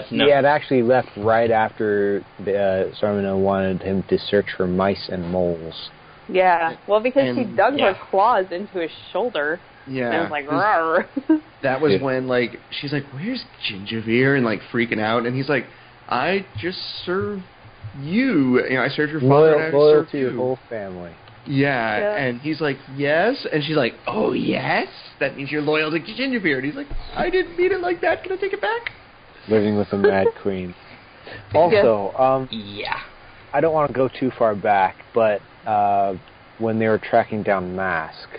He had actually left right after Tsarmina wanted him to search for mice and moles. Yeah, well, because she dug her claws into his shoulder. Yeah. And I was like, rawr. That was when, she's like, where's Gingerveer? And, freaking out. And he's like, I just serve you. I serve your father and I serve to your whole family. Yeah, and he's like, yes. And she's like, oh, yes? That means you're loyal to Gingerveer. And he's like, I didn't mean it like that. Can I take it back? Living with a mad queen. Also, I don't want to go too far back, but when they were tracking down Mask,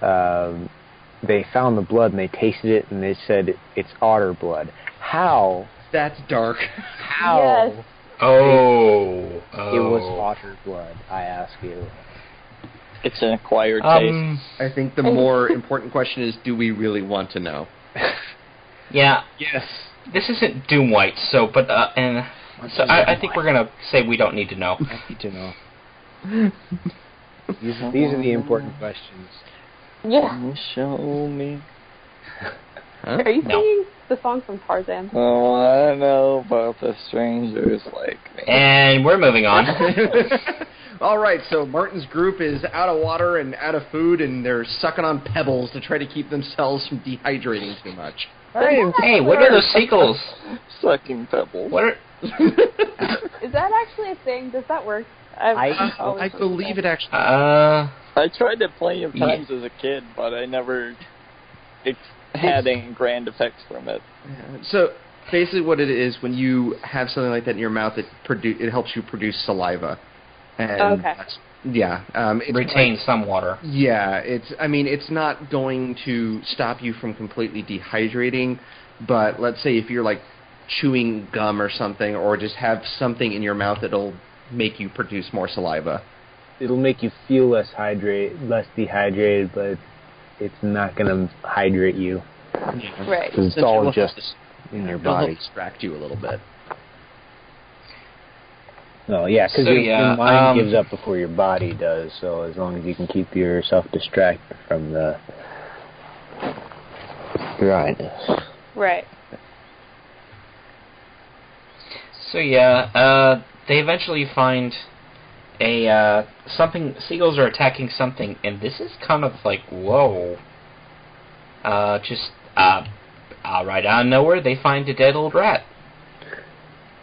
they found the blood and they tasted it and they said it's otter blood. How? That's dark. How? Yes. Oh. It was otter blood, I ask you. It's an acquired taste. I think the more important question is, do we really want to know? Yeah. Yes. This isn't Doom White, so I think we're gonna say we don't need to know. I need to know. These are the important questions. Yeah. Show me. Huh? Are you singing the song from Tarzan? Oh, I know about the strangers like me. And we're moving on. All right, so Martin's group is out of water and out of food, and they're sucking on pebbles to try to keep themselves from dehydrating too much. Hey, what are those seagulls? Sucking pebbles. What are... Is that actually a thing? Does that work? I believe it actually. I tried it plenty of times as a kid, but I never had any grand effects from it. So basically, what it is, when you have something like that in your mouth, it helps you produce saliva, and Yeah, retain some water. Yeah, it's not going to stop you from completely dehydrating, but let's say if you're like chewing gum or something, or just have something in your mouth that'll make you produce more saliva. It'll make you feel less dehydrated, but it's not going to hydrate you. Yeah. Right. Because it's all just in your body. It'll distract you a little bit. No, yeah, because your mind gives up before your body does, so as long as you can keep yourself distracted from the dryness. Right. So they eventually find seagulls are attacking something, and this is kind of like, whoa. Right out of nowhere, they find a dead old rat.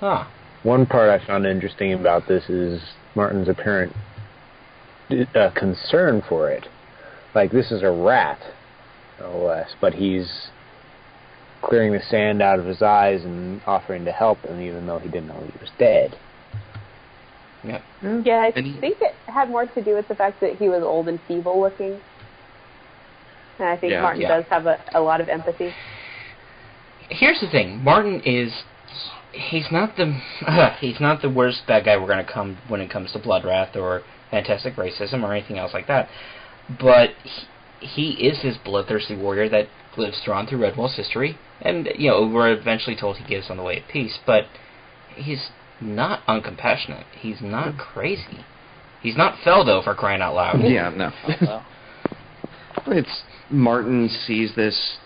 Huh. One part I found interesting about this is Martin's apparent concern for it. Like, this is a rat, no less, but he's clearing the sand out of his eyes and offering to help him, even though he didn't know he was dead. Yeah. Yeah, I think it had more to do with the fact that he was old and feeble looking. And I think Martin does have a lot of empathy. Here's the thing. Martin is... He's not the worst bad guy we're going to come when it comes to Bloodwrath or Fantastic Racism or anything else like that. But he is this bloodthirsty warrior that lives through Redwall's history. And, we're eventually told he gives on the way of peace. But he's not uncompassionate. He's not crazy. He's not Feldo, for crying out loud. Yeah, no. It's Martin sees this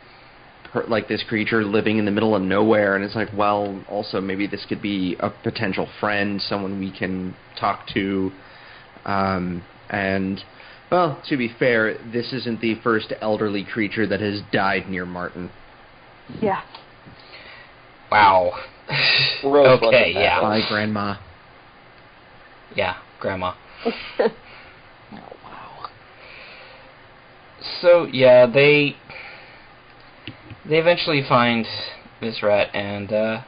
creature living in the middle of nowhere, and it's like, well, also maybe this could be a potential friend, someone we can talk to. And, well, to be fair, this isn't the first elderly creature that has died near Martin. Yeah. Wow. Okay, yeah. Bye, Grandma. Yeah, Grandma. Oh, wow. So, yeah, they eventually find this rat, and, or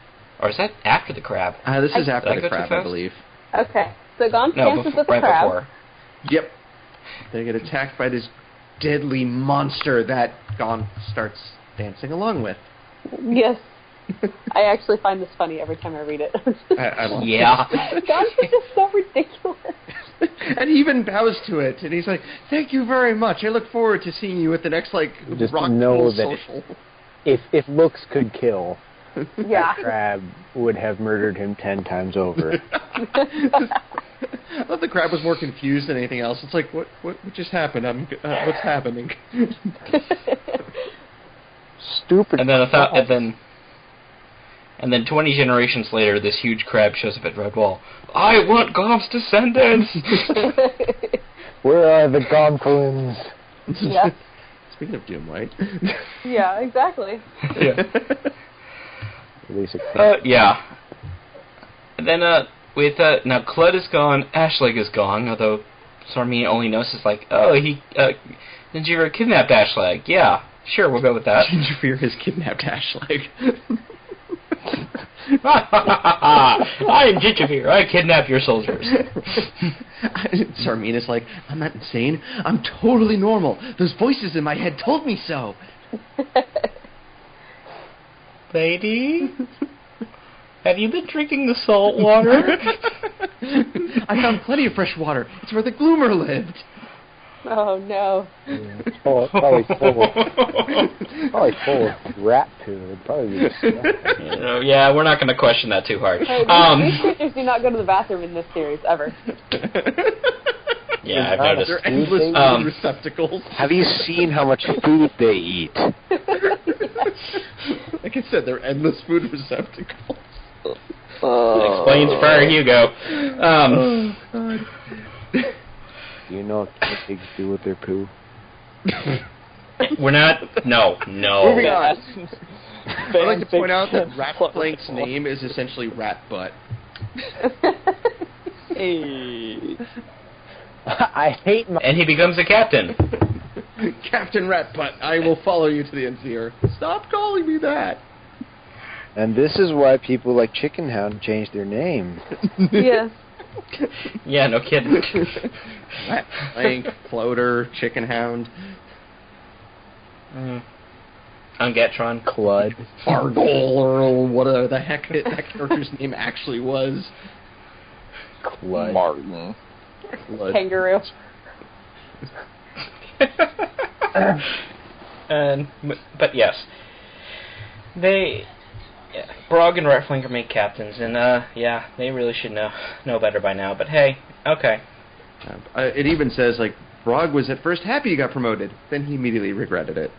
is that after the crab? This is after the crab, I believe. Okay, so gone chances with the crab. Before. Yep. They get attacked by this deadly monster that Gon starts dancing along with. Yes. I actually find this funny every time I read it. I love it. Gon's just so ridiculous. And he even bows to it, and he's like, "Thank you very much. I look forward to seeing you at the next, just rock know that social." If looks could kill, yeah. the crab would have murdered him 10 times over. I thought the crab was more confused than anything else. It's like, what just happened? What's happening? Stupid. And then 20 generations later, this huge crab shows up at Redwall. I want Gom's descendants! Where are the Gonfalins? Yeah. Speaking of Doomlight. Yeah, exactly. Yeah. Yeah. And then, now Kled is gone, Ashleg is gone, although Tsarmina only notices, Gingerfear kidnapped Ashleg. Yeah, sure, we'll go with that. Gingerfear has kidnapped Ashleg. I am Gingerfear. I kidnap your soldiers. Tsarmina's like, I'm not insane. I'm totally normal. Those voices in my head told me so. Lady, have you been drinking the salt water? I found plenty of fresh water. It's where the Gloomer lived. Oh, no. Yeah, it's probably full of rat poo. It'd probably be yeah, we're not going to question that too hard. Hey, these creatures do not go to the bathroom in this series, ever. Yeah, I've noticed. They're endless food receptacles. Have you seen how much food they eat? Like I said, they're endless food receptacles. That explains Friar Hugo. Oh, God. Do you know what pigs do with their poo? We're not... No. Moving on. I'd like to point out that Ratplank's name is essentially Rat Butt. Hey. I hate my... And he becomes a captain. Captain Rat Butt, I will follow you to the ends of the earth. Stop calling me that. And this is why people like Chicken Hound changed their name. Yes. Yeah, no kidding. Plank, floater, chicken hound. Ungatron. Clud. Fargol, or whatever the heck that character's name actually was. Clud. Martin. Clud. Kangaroo. But yes, Brog and Ratflank are made captains, and they really should know better by now. But hey, okay. It even says like Brog was at first happy he got promoted, then he immediately regretted it.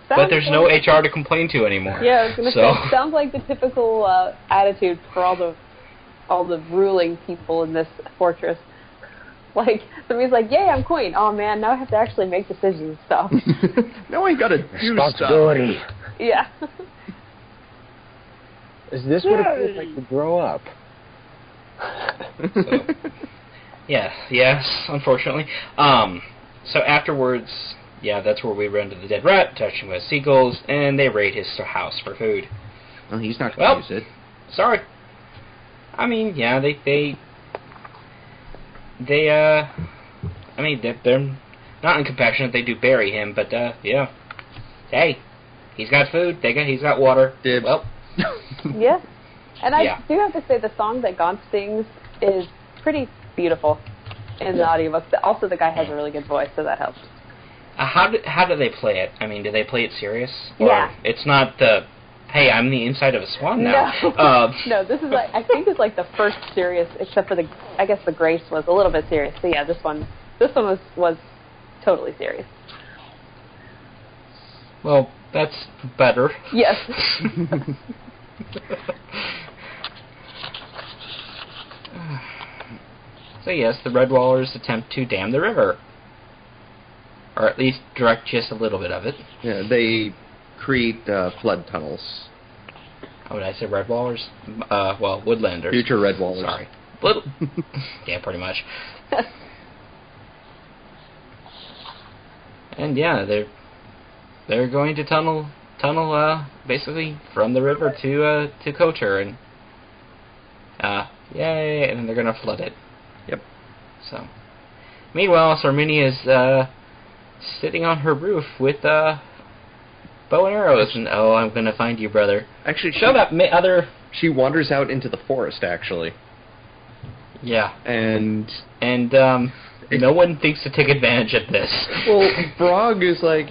But there's no HR to complain to anymore. Yeah, I was gonna say, it sounds like the typical attitude for all the ruling people in this fortress. Like, somebody's like, yay, I'm queen. Oh, man, now I have to actually make decisions and stuff. Now I gotta do responsibility. Stuff. Yeah. Is this what it feels like to grow up? Yes, unfortunately. So afterwards, that's where we run to the dead rat, touching with seagulls, and they raid his house for food. Well, he's not gonna use it. Sorry. I mean, they're not uncompassionate. They do bury him, but hey, he's got food. He's got water. Dibs. Well, yeah, and I do have to say the song that Gaunt sings is pretty beautiful in the audiobook. Also, the guy has a really good voice, so that helps. How do they play it? I mean, do they play it serious? Or Yeah. It's not the, hey, I'm the inside of a swan now. No, no, this is I think it's like the first serious, except for I guess the Grace was a little bit serious. So yeah, this one was totally serious. Well, that's better. Yes. So yes, the Redwallers attempt to dam the river. Or at least direct just a little bit of it. Yeah, they create flood tunnels. Oh, did I say Redwallers? Woodlanders. Future Redwallers. Sorry. Yeah, pretty much. And they're going to tunnel basically from the river to Kotor, and yay, and they're gonna flood it. Yep. So, meanwhile, Tsarmina is sitting on her roof with bow and arrows, and I'm gonna find you, brother. Actually, she wanders out into the forest. Actually. Yeah. And no one thinks to take advantage of this. Well, Brog is like,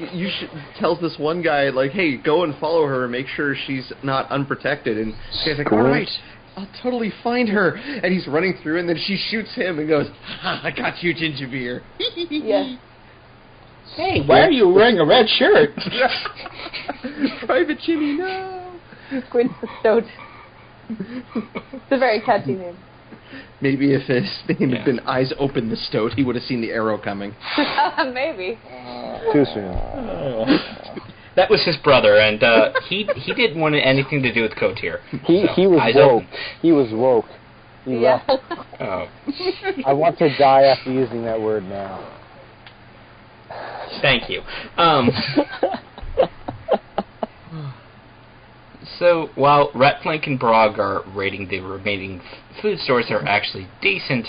tells this one guy, like, hey, go and follow her and make sure she's not unprotected. And this guy's like, all right, I'll totally find her. And he's running through, and then she shoots him and goes, I got you, Gingerbeer. Yeah. Hey, why are you wearing a red shirt? Private Jimmy, no. Squint the Stoat. It's a very catchy name. Maybe if his name had been Eyes Open the Stoat, he would have seen the arrow coming. Maybe. Too soon. That was his brother, and he didn't want anything to do with Kotir. He was woke. He was woke. He left. Oh. I want to die after using that word now. Thank you. So, while Ratflank and Brog are raiding the remaining food stores that are actually decent,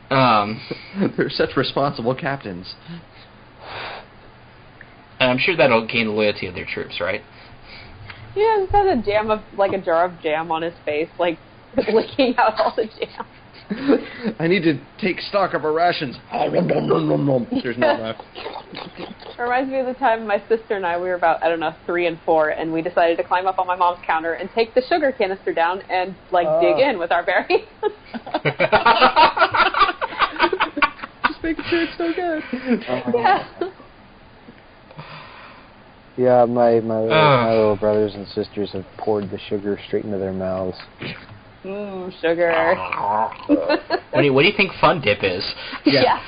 they're such responsible captains. And I'm sure that'll gain the loyalty of their troops, right? Yeah, he's got a jar of jam on his face, like licking out all the jam. I need to take stock of our rations. There's not enough. It reminds me of the time my sister and I, we were about, 3 and 4, and we decided to climb up on my mom's counter and take the sugar canister down and, dig in with our berries. Just making sure it's still good. Yeah. Yeah, my little brothers and sisters have poured the sugar straight into their mouths. Sugar. What do you think Fun Dip is? Yeah.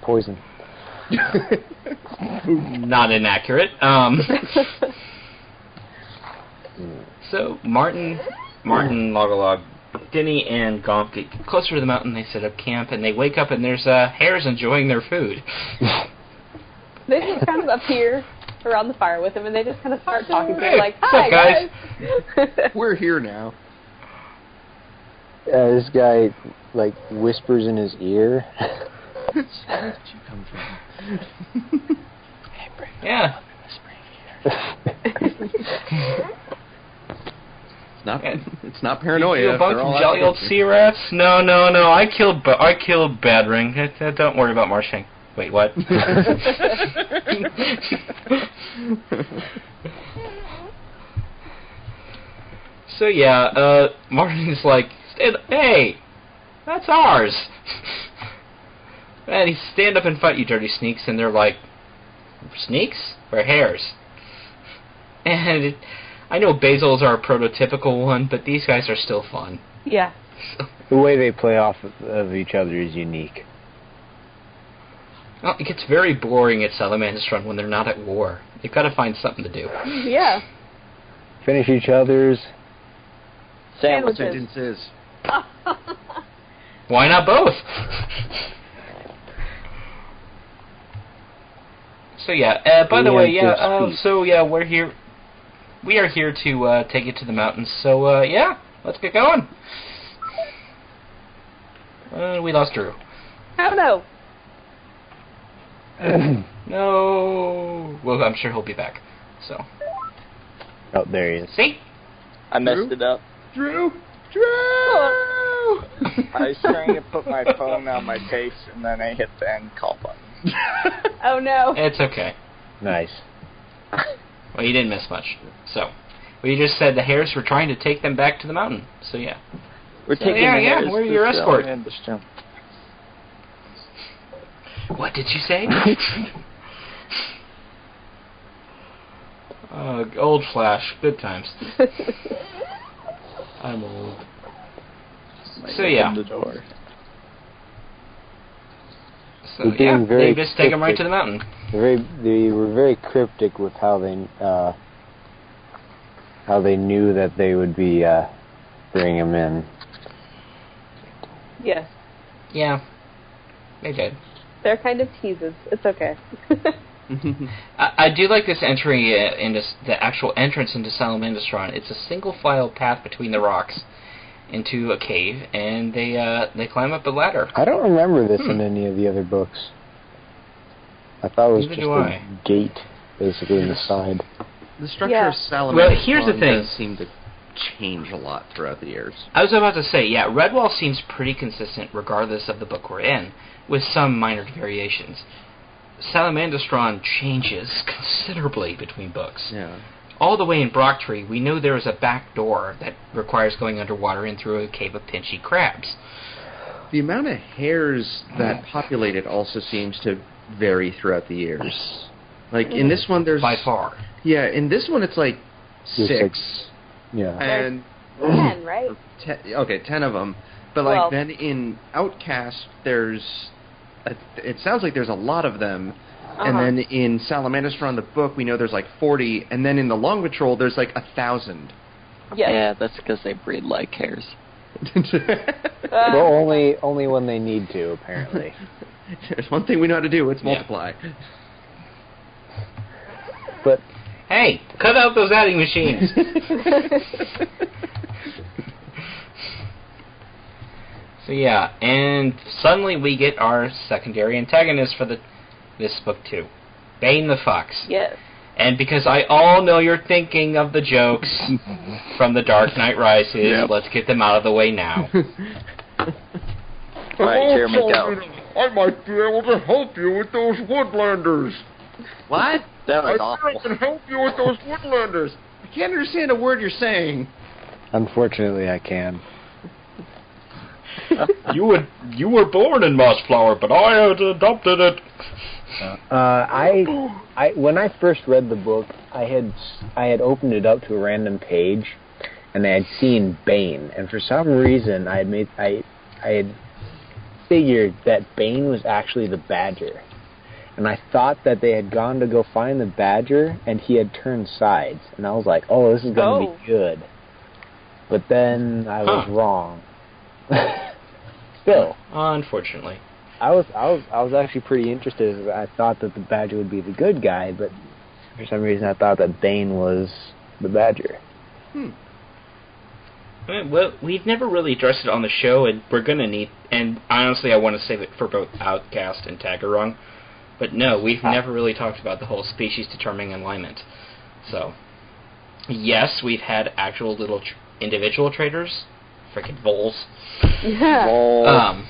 Poison. Not inaccurate. So Martin, Logolog, Denny, and Gonk get closer to the mountain. They set up camp, and they wake up, and there's hares enjoying their food. They just kind of appear around the fire with him, and they just kind of start talking to him like, "Hi, guys." We're here now. This guy, like, whispers in his ear. Where did you come from? Yeah. It's not paranoia. You a bunch of jolly old sea rats? No. I killed Badring. Don't worry about Marching. Wait, what? So yeah, Martin's like, hey, that's ours. And he stand up and fight, you dirty sneaks, and they're like, sneaks or hares? And I know basils are a prototypical one, but these guys are still fun. Yeah. The way they play off of each other is unique. Well, it gets very boring at Salamandastron when they're not at war. They've got to find something to do. Yeah. Finish each other's sentences. Why not both? So yeah, by the way, we're here. We are here to take it to the mountains. So yeah, let's get going. We lost Drew. Oh no. No. Well, I'm sure he'll be back. So. Oh, there he is. See? I messed it up. Drew. I was trying to put my phone on my face, and then I hit the end call button. Oh no. It's okay. Nice. Well, you didn't miss much. So, we just said the hares were trying to take them back to the mountain. So yeah. We're taking the hares. We're your escort. What did you say? Old Flash. Good times. I'm old. So yeah. The door. So yeah, they just take them right to the mountain. They were very cryptic with how they knew that they would be bringing him in. Yes. Yeah. They did. They're kind of teases. It's okay. I do like this entry into the actual entrance into Salamandastron. It's a single file path between the rocks into a cave, and they climb up a ladder. I don't remember this in any of the other books. I thought it was just a gate, basically, in the side. The structure of Salamandastron here's the thing. does seem to change a lot throughout the years. I was about to say, yeah, Redwall seems pretty consistent regardless of the book we're in, with some minor variations. Salamandastron changes considerably between books. Yeah. All the way in Brocktree, we know there is a back door that requires going underwater and through a cave of pinchy crabs. The amount of hares that populate it also seems to vary throughout the years. Like, in this one, there's... By far. Yeah, in this one, it's like 6. Yeah. And 10, right? 10 of them. But, like, then in Outcast, it sounds like there's a lot of them. And then in Salamandastron, the book, we know there's like 40. And then in the Long Patrol, there's like 1,000. Yes. Yeah, that's because they breed like hares. Well, only when they need to, apparently. There's one thing we know how to do. It's multiply. But hey, cut out those adding machines. So yeah, and suddenly we get our secondary antagonist for this book too, Bane the Fox. Yes. And because I all know you're thinking of the jokes from The Dark Knight Rises, let's get them out of the way now. Alright, Jeremy, go. I might be able to help you with those Woodlanders. What? That was awful. I can help you with those Woodlanders. I can't understand a word you're saying. Unfortunately, I can. You were born in Mossflower, but I had adopted it. I when I first read the book, I had opened it up to a random page, and I had seen Bane, and for some reason I had figured that Bane was actually the Badger, and I thought that they had gone to go find the Badger, and he had turned sides, and I was like, oh, this is going to be good. But then I was wrong. Still, unfortunately, I was actually pretty interested. I thought that the Badger would be the good guy, but For some reason, I thought that Bane was the badger. Well, we've never really addressed it on the show, and we're going to need... And honestly, I want to save it for both Outcast and Tagarung. But no, we've never really talked about the whole species-determining alignment. So, yes, we've had actual little individual traders. Freaking voles. Yeah.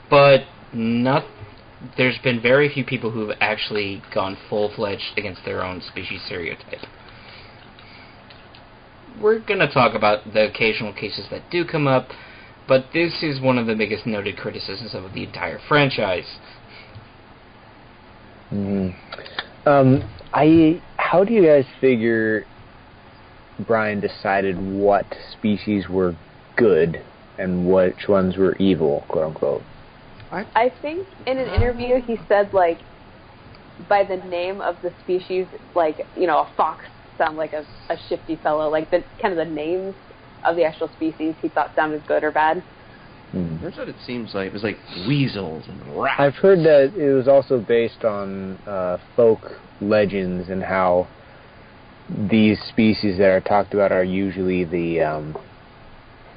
But there's been very few people who've actually gone full-fledged against their own species stereotype. We're going to talk about the occasional cases that do come up, but this is one of the biggest noted criticisms of the entire franchise. How do you guys figure Brian decided what species were good and which ones were evil, quote unquote? I think in an interview he said, like, by the name of the species, like, a fox sound like a shifty fellow, like the kind of the names of the actual species he thought sounded good or bad. That's what it seems like. It was like weasels and rats. I've heard that it was also based on folk legends and how these species that are talked about are usually the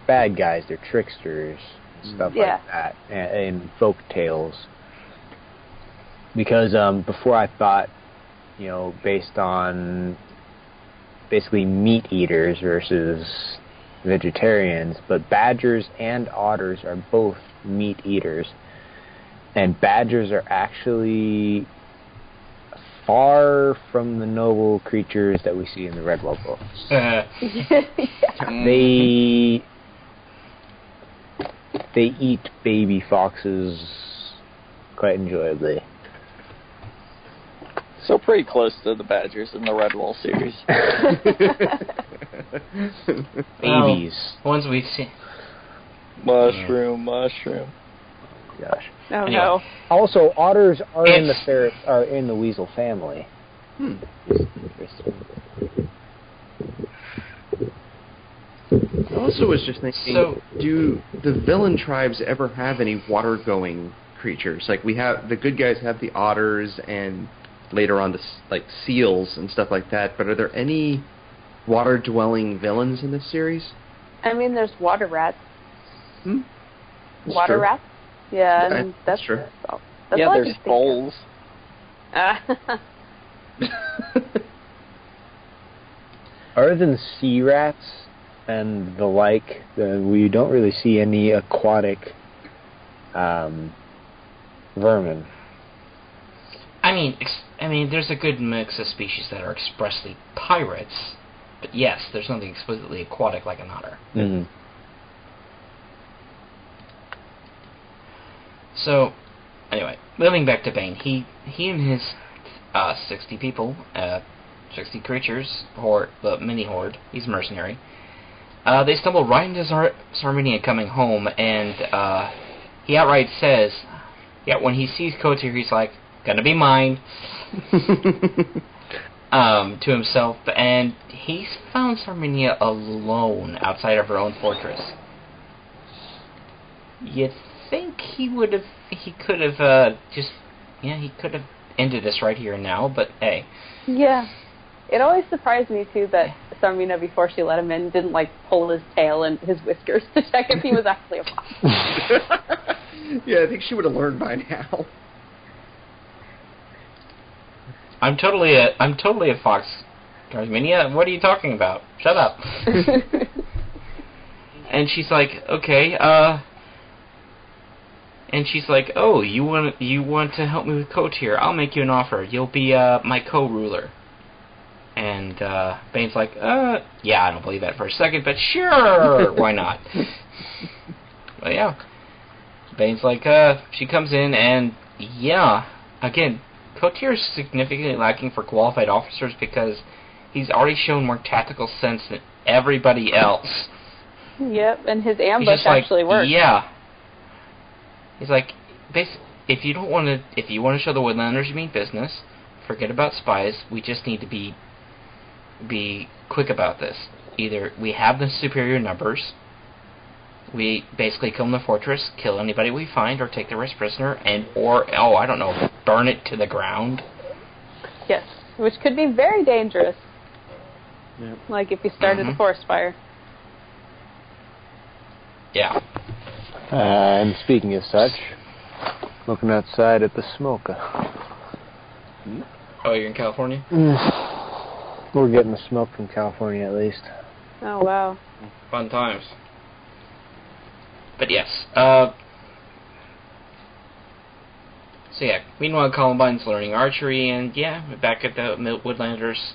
bad guys. They're tricksters, stuff like that, in folk tales. Because before I thought, based on basically meat eaters versus vegetarians, but badgers and otters are both meat eaters, and badgers are actually far from the noble creatures that we see in the Redwall books. They eat baby foxes quite enjoyably. So pretty close to the badgers in the Redwall series. Babies. Ones we've seen. Mushroom. Gosh. Oh no. Also, otters are in the weasel family. Interesting. I also was just thinking, do the villain tribes ever have any water-going creatures? Like, the good guys have the otters and later on like seals and stuff like that, but are there any water-dwelling villains in this series? I mean, there's water rats. Water rats? Yeah, I mean, that's true. That's all there's voles. Other than sea rats and the like, we don't really see any aquatic vermin. I mean, there's a good mix of species that are expressly pirates, but yes, there's nothing explicitly aquatic like an otter. Mm-hmm. So, anyway, moving back to Bane, he and his 60 people, 60 creatures, the mini horde, he's a mercenary, they stumble right into Tsarmina coming home, and he outright says, when he sees Kotir, he's like, gonna be mine, to himself, and he's found Tsarmina alone outside of her own fortress. You'd think he could have ended this right here and now, but hey. Yeah. It always surprised me, too, that Tsarmina, before she let him in, didn't, like, pull his tail and his whiskers to check if he was actually a fox. Yeah, I think she would have learned by now. I'm totally a fox. Tsarmina, what are you talking about? Shut up. And she's like, okay, and she's like, oh, you want to help me with Kotir? I'll make you an offer. You'll be my co-ruler. And Bane's like, yeah, I don't believe that for a second, but sure, why not? Well, yeah. Bane's like, she comes in, and yeah, again, Kotir is significantly lacking for qualified officers because he's already shown more tactical sense than everybody else. Yep, and his ambush actually works. Yeah. He's like, if you want to show the Woodlanders you mean business, forget about spies. We just need to be quick about this. Either we have the superior numbers, we basically come to the fortress, kill anybody we find, or take the rest prisoner, or I don't know, burn it to the ground. Yes, which could be very dangerous. Yep. Like if you started a forest fire. Yeah. And speaking of such, looking outside at the smoke. Oh, you're in California? We're getting the smoke from California, at least. Oh, wow. Fun times. But yes. So yeah, meanwhile Columbine's learning archery, and yeah, back at the Woodlanders.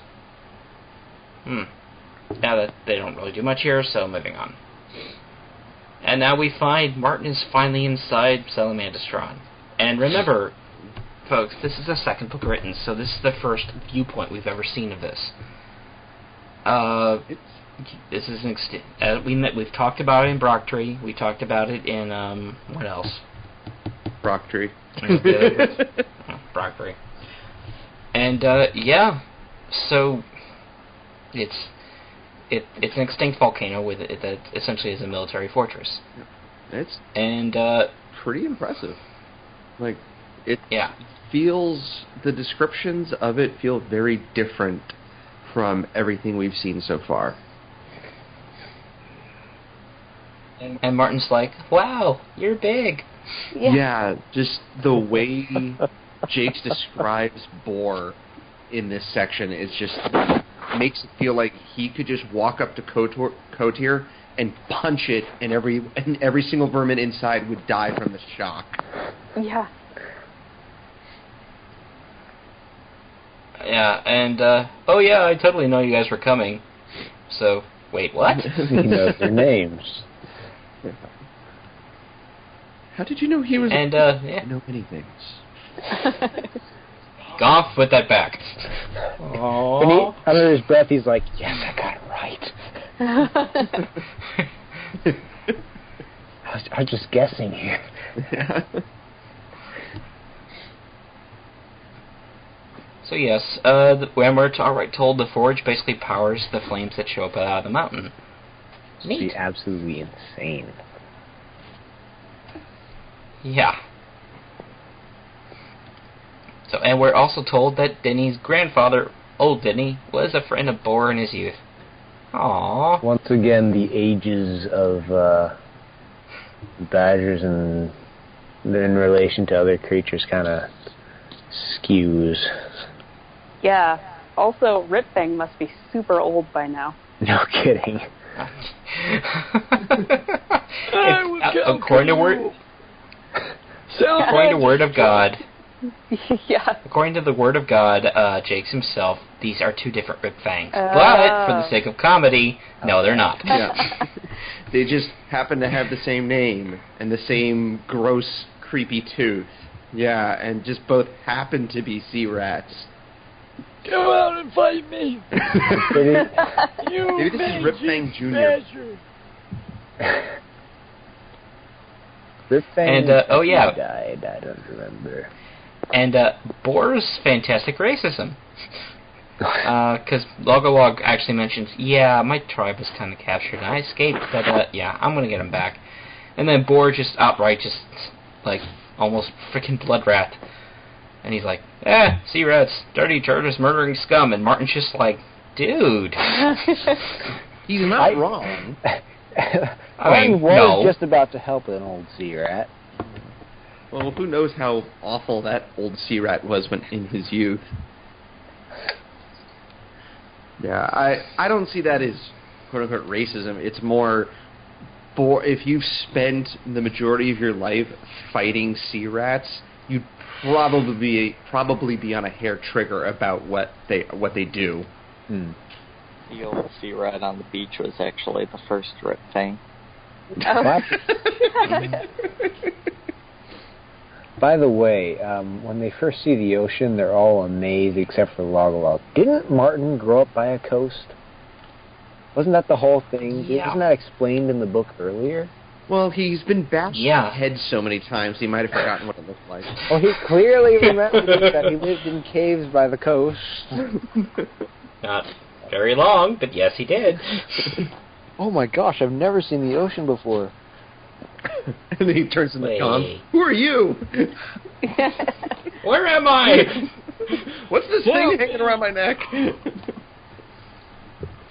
Now that they don't really do much here, so moving on. And now we find Martin is finally inside Salamandastron. And remember, folks, this is the second book written, so this is the first viewpoint we've ever seen of this. This is we've talked about it in Brocktree. We talked about it in what else? Brocktree. Brocktree. And yeah, so it's an extinct volcano with it that essentially is a military fortress. It's and pretty impressive. Like it yeah. feels, the descriptions of it feel very different from everything we've seen so far. And Martin's like, "Wow, you're big." Yeah, just the way Jakes describes Boar in this section is just makes it feel like he could just walk up to Kotir and punch it, and every single vermin inside would die from the shock. Yeah. Yeah, and oh yeah, I totally know you guys were coming. So wait, what? He knows their names. How did you know he was? And yeah, I know many things. Goff, put that back. When under his breath, he's like, "Yes, I got it right." I was just guessing here. Yeah. So yes, when we're told the forge basically powers the flames that show up out of the mountain. It'd be absolutely insane. Yeah. So, and we're also told that Denny's grandfather, old Denny, was a friend of Boar in his youth. Aww. Once again, the ages of badgers and in relation to other creatures kind of skews. Yeah. Also, Ripfang must be super old by now. No kidding. According to Word of God. Yeah. According to the Word of God, Jakes himself, these are two different Ripfangs. But for the sake of comedy, no, they're not. Yeah. They just happen to have the same name and the same gross, creepy tooth. Yeah, and just both happen to be sea rats. Go out and fight me! Maybe this is Ripfang Jr. Ripfang and, oh yeah. died, I don't remember. And Boar's fantastic racism. Because Logolog actually mentions, yeah, my tribe was kind of captured and I escaped, but yeah, I'm going to get him back. And then Boar just outright like, almost freaking blood rat. And he's like, sea rats, dirty, turtles, murdering scum. And Martin's just like, dude. He's not wrong. I mean, was just about to help an old sea rat. Well, who knows how awful that old sea rat was when in his youth. Yeah, I don't see that as quote-unquote racism. It's more, if you've spent the majority of your life fighting sea rats, you'd probably be on a hair trigger about what they do. The old sea rat on the beach was actually the first Ripfang. Oh. By the way, when they first see the ocean, they're all amazed except for Logolog. Didn't Martin grow up by a coast? Wasn't that the whole thing? Yeah. Wasn't that explained in the book earlier? Well, he's been bashed in the head so many times, he might have forgotten what it looked like. Well, he clearly remembered that he lived in caves by the coast. Not very long, but yes, he did. Oh my gosh, I've never seen the ocean before. And then he turns to the comms. Who are you? Where am I? What's this thing hanging around my neck?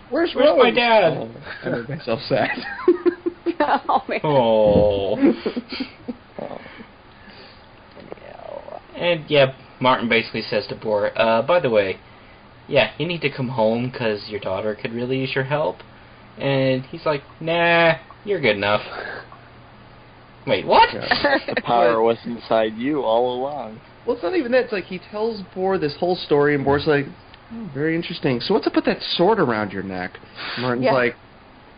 Where's my dad? Oh, I made myself sad. Oh, man. Oh. And, yeah, Martin basically says to Boar, by the way, yeah, you need to come home because your daughter could really use your help. And he's like, nah, you're good enough. Wait, what? Yeah. The power was inside you all along. Well, it's not even that. It's like he tells Boar this whole story, and Boar's like, oh, very interesting. So what's up with that sword around your neck? Martin's like,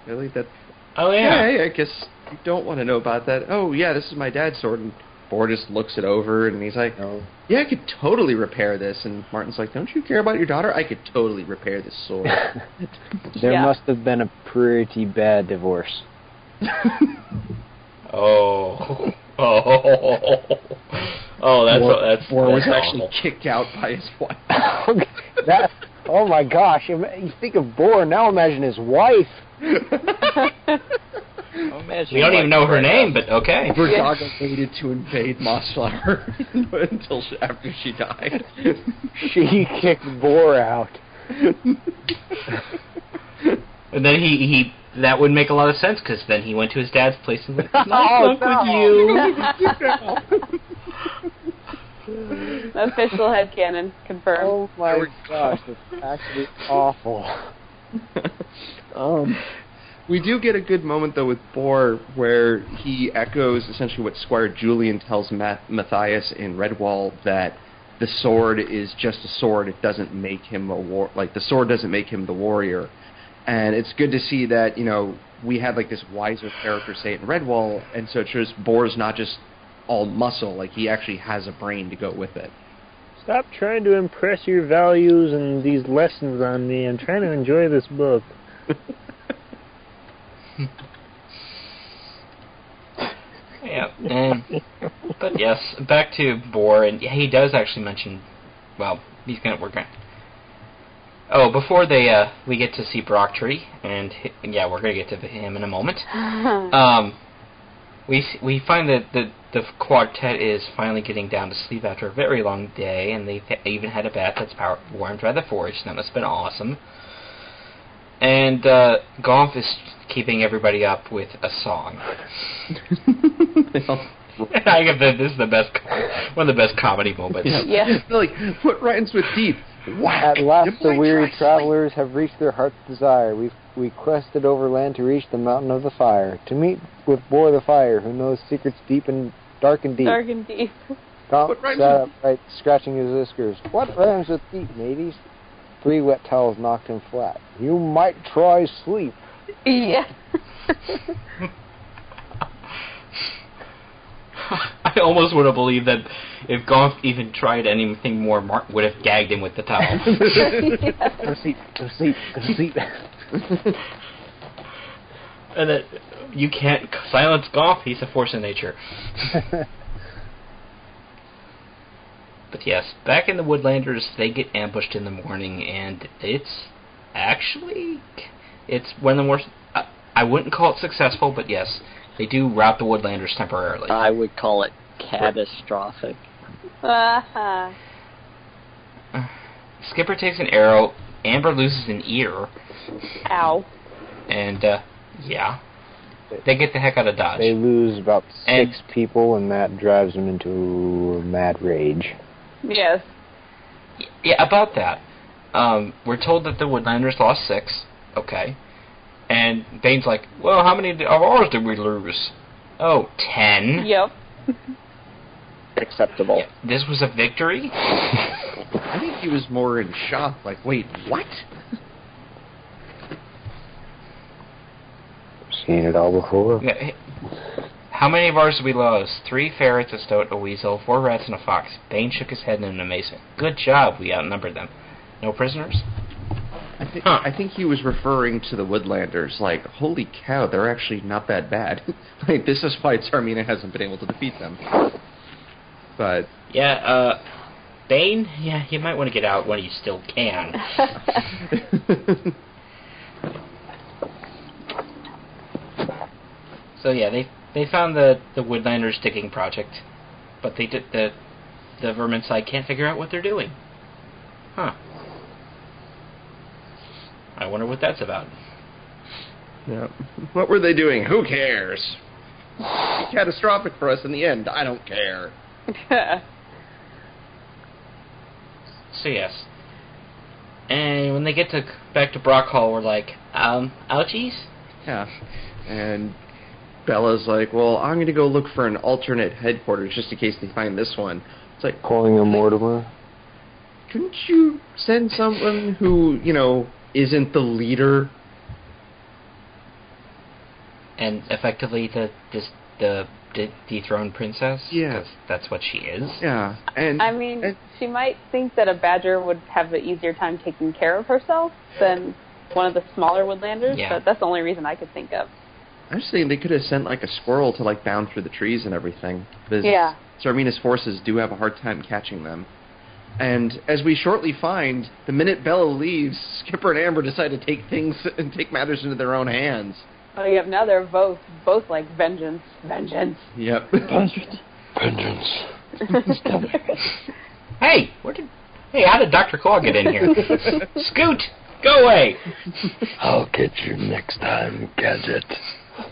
really? Oh, yeah. Yeah, I guess you don't want to know about that. Oh, yeah, this is my dad's sword. And Boar just looks it over, and he's like, yeah, I could totally repair this. And Martin's like, don't you care about your daughter? I could totally repair this sword. There must have been a pretty bad divorce. Oh, that's Boar was awful. actually kicked out by his wife. Oh my gosh! You think of Boar, now imagine his wife. We don't even know her name, but okay. Verdaga waited to invade Mossflower until after she died. She kicked Boar out. And then he that would make a lot of sense, because then he went to his dad's place and went, nice luck with you. Official headcanon confirmed. Oh my gosh, that's actually awful. We do get a good moment, though, with Boar, where he echoes essentially what Squire Julian tells Matthias in Redwall, that the sword is just a sword. It doesn't make him the sword doesn't make him the warrior. And it's good to see that, we had like this wiser character say it in Redwall, and so it's just Boar's not just all muscle, like he actually has a brain to go with it. Stop trying to impress your values and these lessons on me. I'm trying to enjoy this book. Yeah, but yes, back to Boar, and he does actually mention, we're going. Oh, before we get to see Brocktree, and we're going to get to him in a moment. We find that the quartet is finally getting down to sleep after a very long day, and they even had a bath that's warmed by the forge. That must have been awesome. And Gomph is keeping everybody up with a song. I give this is one of the best comedy moments. Yeah. Like, what rhymes with deep? At last the weary travelers have reached their heart's desire. We quested overland to reach the mountain of the fire, to meet with Boar the Fire, who knows secrets deep and dark and deep. Dark and deep. Gomph sat upright, scratching his whiskers. What rhymes with deep, mateys? 3 wet towels knocked him flat. You might try sleep. Yeah. I almost would have believed that if Gomph even tried anything more, Mark would have gagged him with the towel. Go sleep. And that you can't silence Gomph, he's a force of nature. But yes, back in the Woodlanders, they get ambushed in the morning, and it's one of the more, I wouldn't call it successful, but yes, they do rout the Woodlanders temporarily. I would call it catastrophic. Skipper takes an arrow, Amber loses an ear. Ow. And, they get the heck out of Dodge. They lose about 6 people, and that drives them into a mad rage. Yes. Yeah, about that. We're told that the Woodlanders lost 6. Okay. And Bane's like, well, how many of ours did we lose? Oh, 10. Yep. Acceptable. Yeah, this was a victory? I think he was more in shock, like, wait, what? Seen it all before. Yeah. How many of ours did we lose? 3 ferrets, a stoat, a weasel, 4 rats, and a fox. Bane shook his head in amazement. Good job, we outnumbered them. No prisoners? I think he was referring to the Woodlanders, like, holy cow, they're actually not that bad. Like, this is why Tsarmina hasn't been able to defeat them. But... yeah, Bane, you might want to get out when you still can. So yeah, they found the Woodlanders digging project, but the Vermin side can't figure out what they're doing. Huh. I wonder what that's about. Yeah. What were they doing? Who cares? It's catastrophic for us in the end. I don't care. So yes. And when they get back to Brock Hall, we're like, ouchies? Yeah. And Bella's like, well, I'm going to go look for an alternate headquarters just in case they find this one. It's like, calling him Mortimer. Couldn't you send someone who, isn't the leader? And effectively the dethroned princess? Yeah. 'Cause that's what she is. Yeah. And she might think that a badger would have an easier time taking care of herself than one of the smaller woodlanders, but that's the only reason I could think of. I'm just saying they could have sent, a squirrel to, bound through the trees and everything. Because Tsarmina's forces do have a hard time catching them. And as we shortly find, the minute Bella leaves, Skipper and Amber decide to take matters into their own hands. Oh, yep, now they're both like vengeance. Yep. Vengeance. Hey, how did Dr. Claw get in here? Scoot, go away. I'll get you next time, Gadget.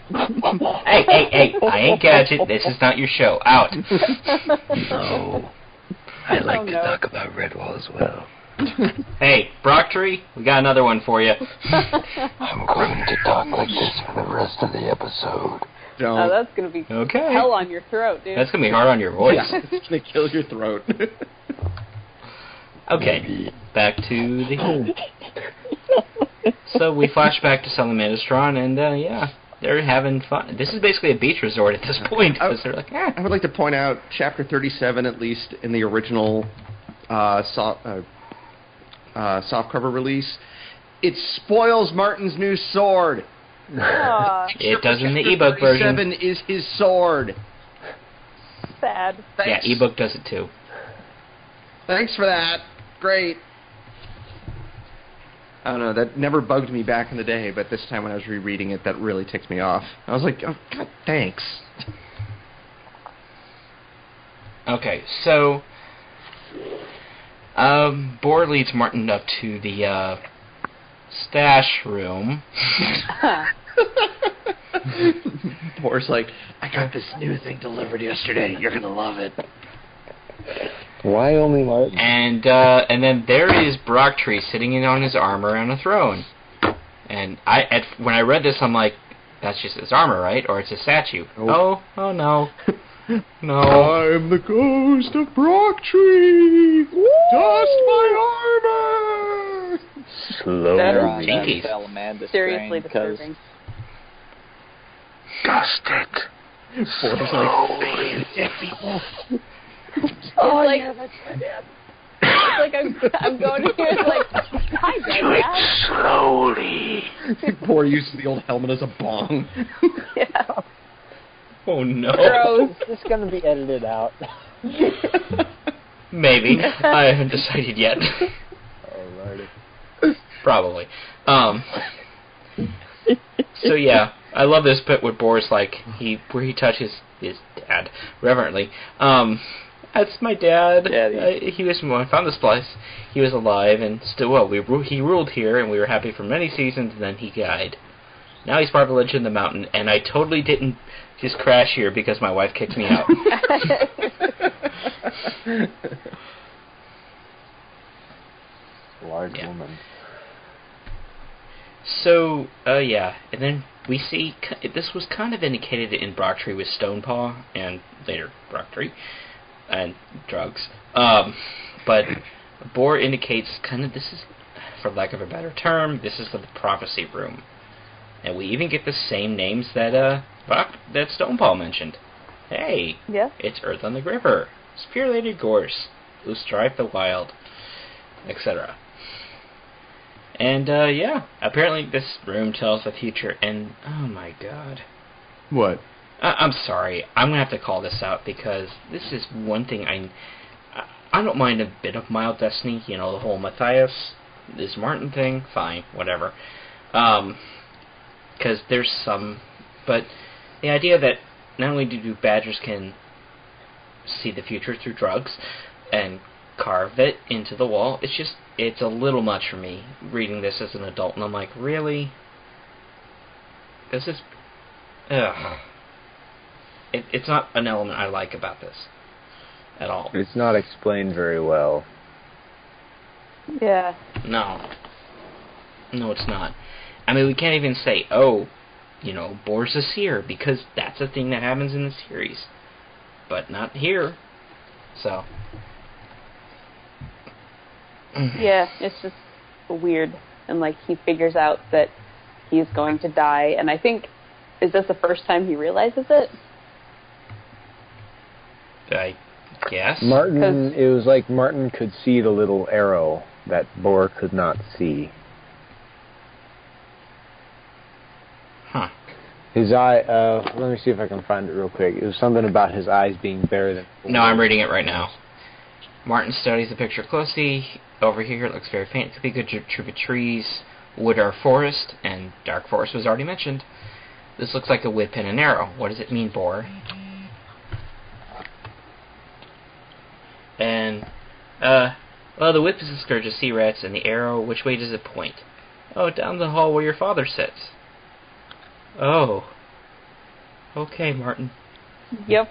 Hey, I ain't Gadget. This is not your show. Out. No. I like to talk about Redwall as well. Hey, Brocktree, we got another one for you. I'm going to talk like this for the rest of the episode. Don't. Oh, that's going to be hell on your throat, dude. That's going to be hard on your voice. Yeah, it's going to kill your throat. Okay, back to the... So we flash back to Salamandastron, and they're having fun. This is basically a beach resort at this point, because they're like, I would like to point out Chapter 37, at least in the original softcover release, it spoils Martin's new sword. It does in the ebook version. 37 is his sword. Sad. Thanks. Yeah, ebook does it too. Thanks for that. Great. I don't know, that never bugged me back in the day, but this time when I was rereading it, that really ticked me off. I was like, oh, God, thanks. Okay, so Boar leads Martin up to the stash room. Boar's like, I got this new thing delivered yesterday. You're gonna love it. Why only Martin? And then there is Brocktree sitting in on his armor on a throne. And when I read this, I'm like, that's just his armor, right? Or it's a statue. Nope. Oh no. No. I'm the ghost of Brocktree! Dust my armor! Slow That is Jinkies. Salamandastron, Seriously disturbing. Dust it. Boar's like, dead people. That's my dad. It's like I'm going here like, hi, Dad. Slowly. Boar uses the old helmet as a bong. Yeah. Oh no. Gross. This is going to be edited out. Maybe. I haven't decided yet. Alrighty. Probably. So yeah, I love this bit where Boar's like, where he touches his dad reverently. That's my dad. He was when I found this place. He was alive and still well. He ruled here, and we were happy for many seasons. And then he died. Now he's part of the Legend of the Mountain, and I totally didn't just crash here because my wife kicked me out. Large woman. So, and then we see, this was kind of indicated in Brocktree with Stonepaw, and later Brocktree, and drugs. But Boar indicates kind of, this is, for lack of a better term, this is the prophecy room. And we even get the same names that Stonepaw mentioned. Hey, it's Earth on the Gripper, Spear Lady Gorse, Oostripe the Wild, etc. And, apparently this room tells the future, and, oh my god. What? I'm sorry, I'm going to have to call this out, because this is one thing I don't mind a bit of mild destiny, the whole Matthias, this Martin thing, fine, whatever. Because there's some, but the idea that not only do badgers can see the future through drugs, and carve it into the wall. It's a little much for me reading this as an adult, and I'm like, really? This is... Ugh. It's not an element I like about this at all. It's not explained very well. Yeah. No, it's not. I mean, we can't even say, oh, Boar's a seer, because that's a thing that happens in the series. But not here. So. Yeah, it's just weird. And, he figures out that he's going to die. And I think, is this the first time he realizes it? I guess. It was like Martin could see the little arrow that Boar could not see. Huh. His eye, let me see if I can find it real quick. It was something about his eyes being better than... No, I'm reading it right now. Martin studies the picture closely. Over here, it looks very faint. It could be a good troop of trees. Wood or forest, and dark forest was already mentioned. This looks like a whip and an arrow. What does it mean, Boar? And, well, the whip is a scourge of sea rats, and the arrow, which way does it point? Oh, down the hall where your father sits. Oh. Okay, Martin. Yep.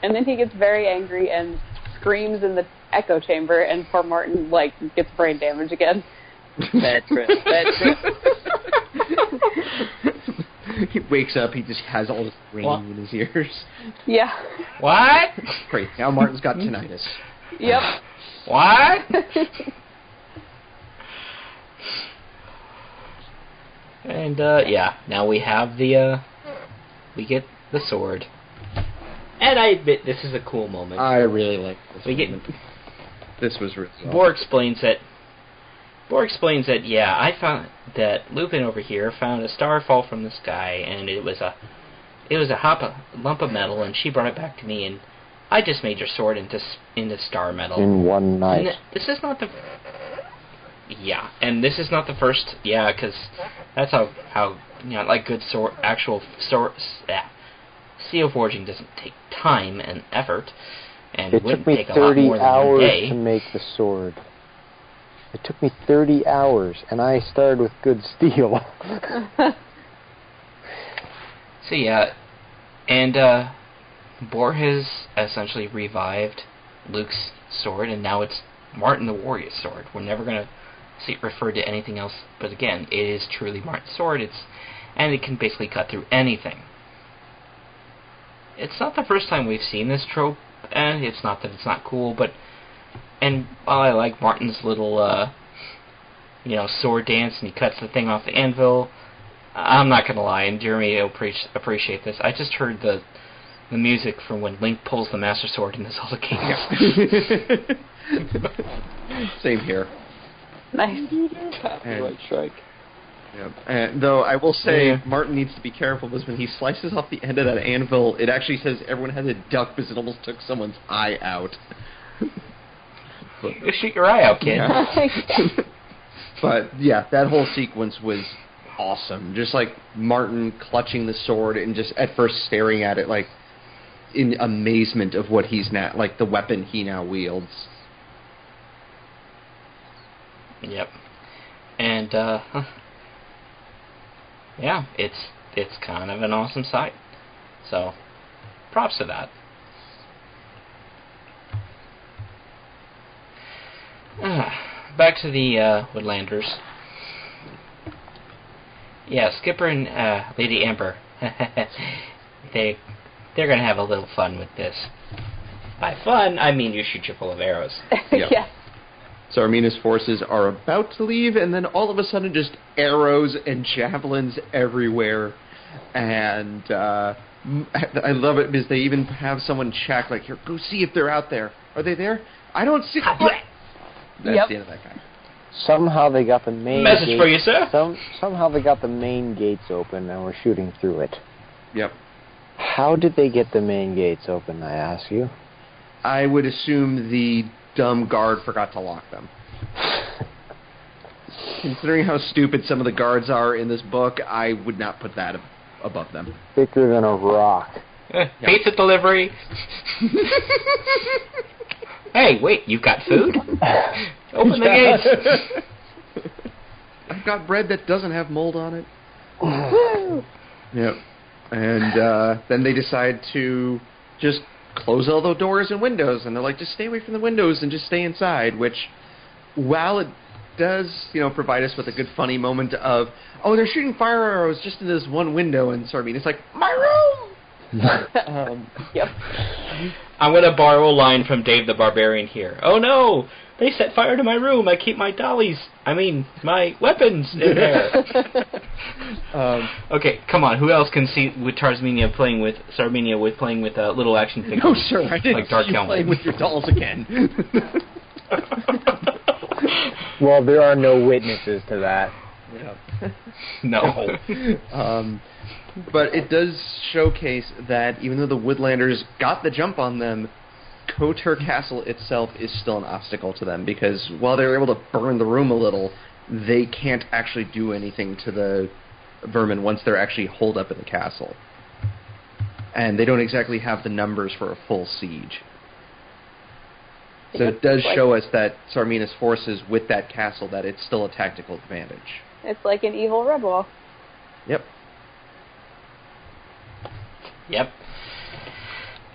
And then he gets very angry and screams in the echo chamber, and poor Martin, gets brain damage again. Bad trip. He wakes up, he just has all this ringing in his ears. Yeah. What? Great. Now Martin's got tinnitus. Yep. What? And, now we have we get the sword. And I admit, this is a cool moment. I really like this moment. This was really awesome. Boar explains that, yeah, I found that Lupin over here found a star fall from the sky, and it was a lump of metal, and she brought it back to me, and I just made your sword into star metal. In one night. And this is not the... Yeah, and this is not the first... Yeah, because that's how good sword... Actual sword... Steel forging doesn't take time and effort, and it wouldn't take a lot more than a day. It took me 30 hours to make the sword. It took me 30 hours, and I started with good steel. So yeah, and Boar has essentially revived Luke's sword, and now it's Martin the Warrior's sword. We're never going to see it referred to anything else, but again, it is truly Martin's sword, and it can basically cut through anything. It's not the first time we've seen this trope, and it's not that it's not cool, but... And while I like Martin's little, sword dance, and he cuts the thing off the anvil, I'm not going to lie, and Jeremy will appreciate this. I just heard the music from when Link pulls the Master Sword in the Zelda games. Same here. Nice. Copyright strike. Yeah. Though I will say, Martin needs to be careful, because when he slices off the end of that anvil, it actually says everyone has a duck, because it almost took someone's eye out. You shoot your eye out, kid. Yeah. But yeah, that whole sequence was awesome. Just Martin clutching the sword and just at first staring at it in amazement of what he's now, the weapon he now wields. Yep. And yeah, it's kind of an awesome sight. So, props to that. Back to the Woodlanders. Yeah, Skipper and Lady Amber. They're gonna have a little fun with this. By fun, I mean you shoot you full of arrows. Yep. Yeah. Tsarmina's forces are about to leave, and then all of a sudden just arrows and javelins everywhere. And I love it because they even have someone check, here, go see if they're out there. Are they there? I don't see... That's the end of that guy. Somehow they got the main message gate, for you, sir. Somehow they got the main gates open, and we're shooting through it. Yep. How did they get the main gates open, I ask you? I would assume the dumb guard forgot to lock them. Considering how stupid some of the guards are in this book, I would not put that above them. Thicker than a rock. Pizza delivery. Hey, wait, you've got food? Open the gates. I've got bread that doesn't have mold on it. Yep. And then they decide to just close all the doors and windows, and they're like, just stay away from the windows and just stay inside, which, while it does, provide us with a good funny moment of, oh, they're shooting fire arrows just in this one window, and Tsarmina's like, my room! Yep. I'm going to borrow a line from Dave the Barbarian here. Oh no! They set fire to my room. I keep my my weapons in there. Okay, come on. Who else can see with Tsarmina playing with little action figures? No, sir, I didn't like Dark see you playing with your dolls again. Well, there are no witnesses to that. Yeah. No. But it does showcase that even though the Woodlanders got the jump on them, Kotor Castle itself is still an obstacle to them, because while they're able to burn the room a little, they can't actually do anything to the vermin once they're actually holed up in the castle. And they don't exactly have the numbers for a full siege. So it does show us that Tsarmina's forces with that castle, that it's still a tactical advantage. It's like an evil rebel. Yep. Yep.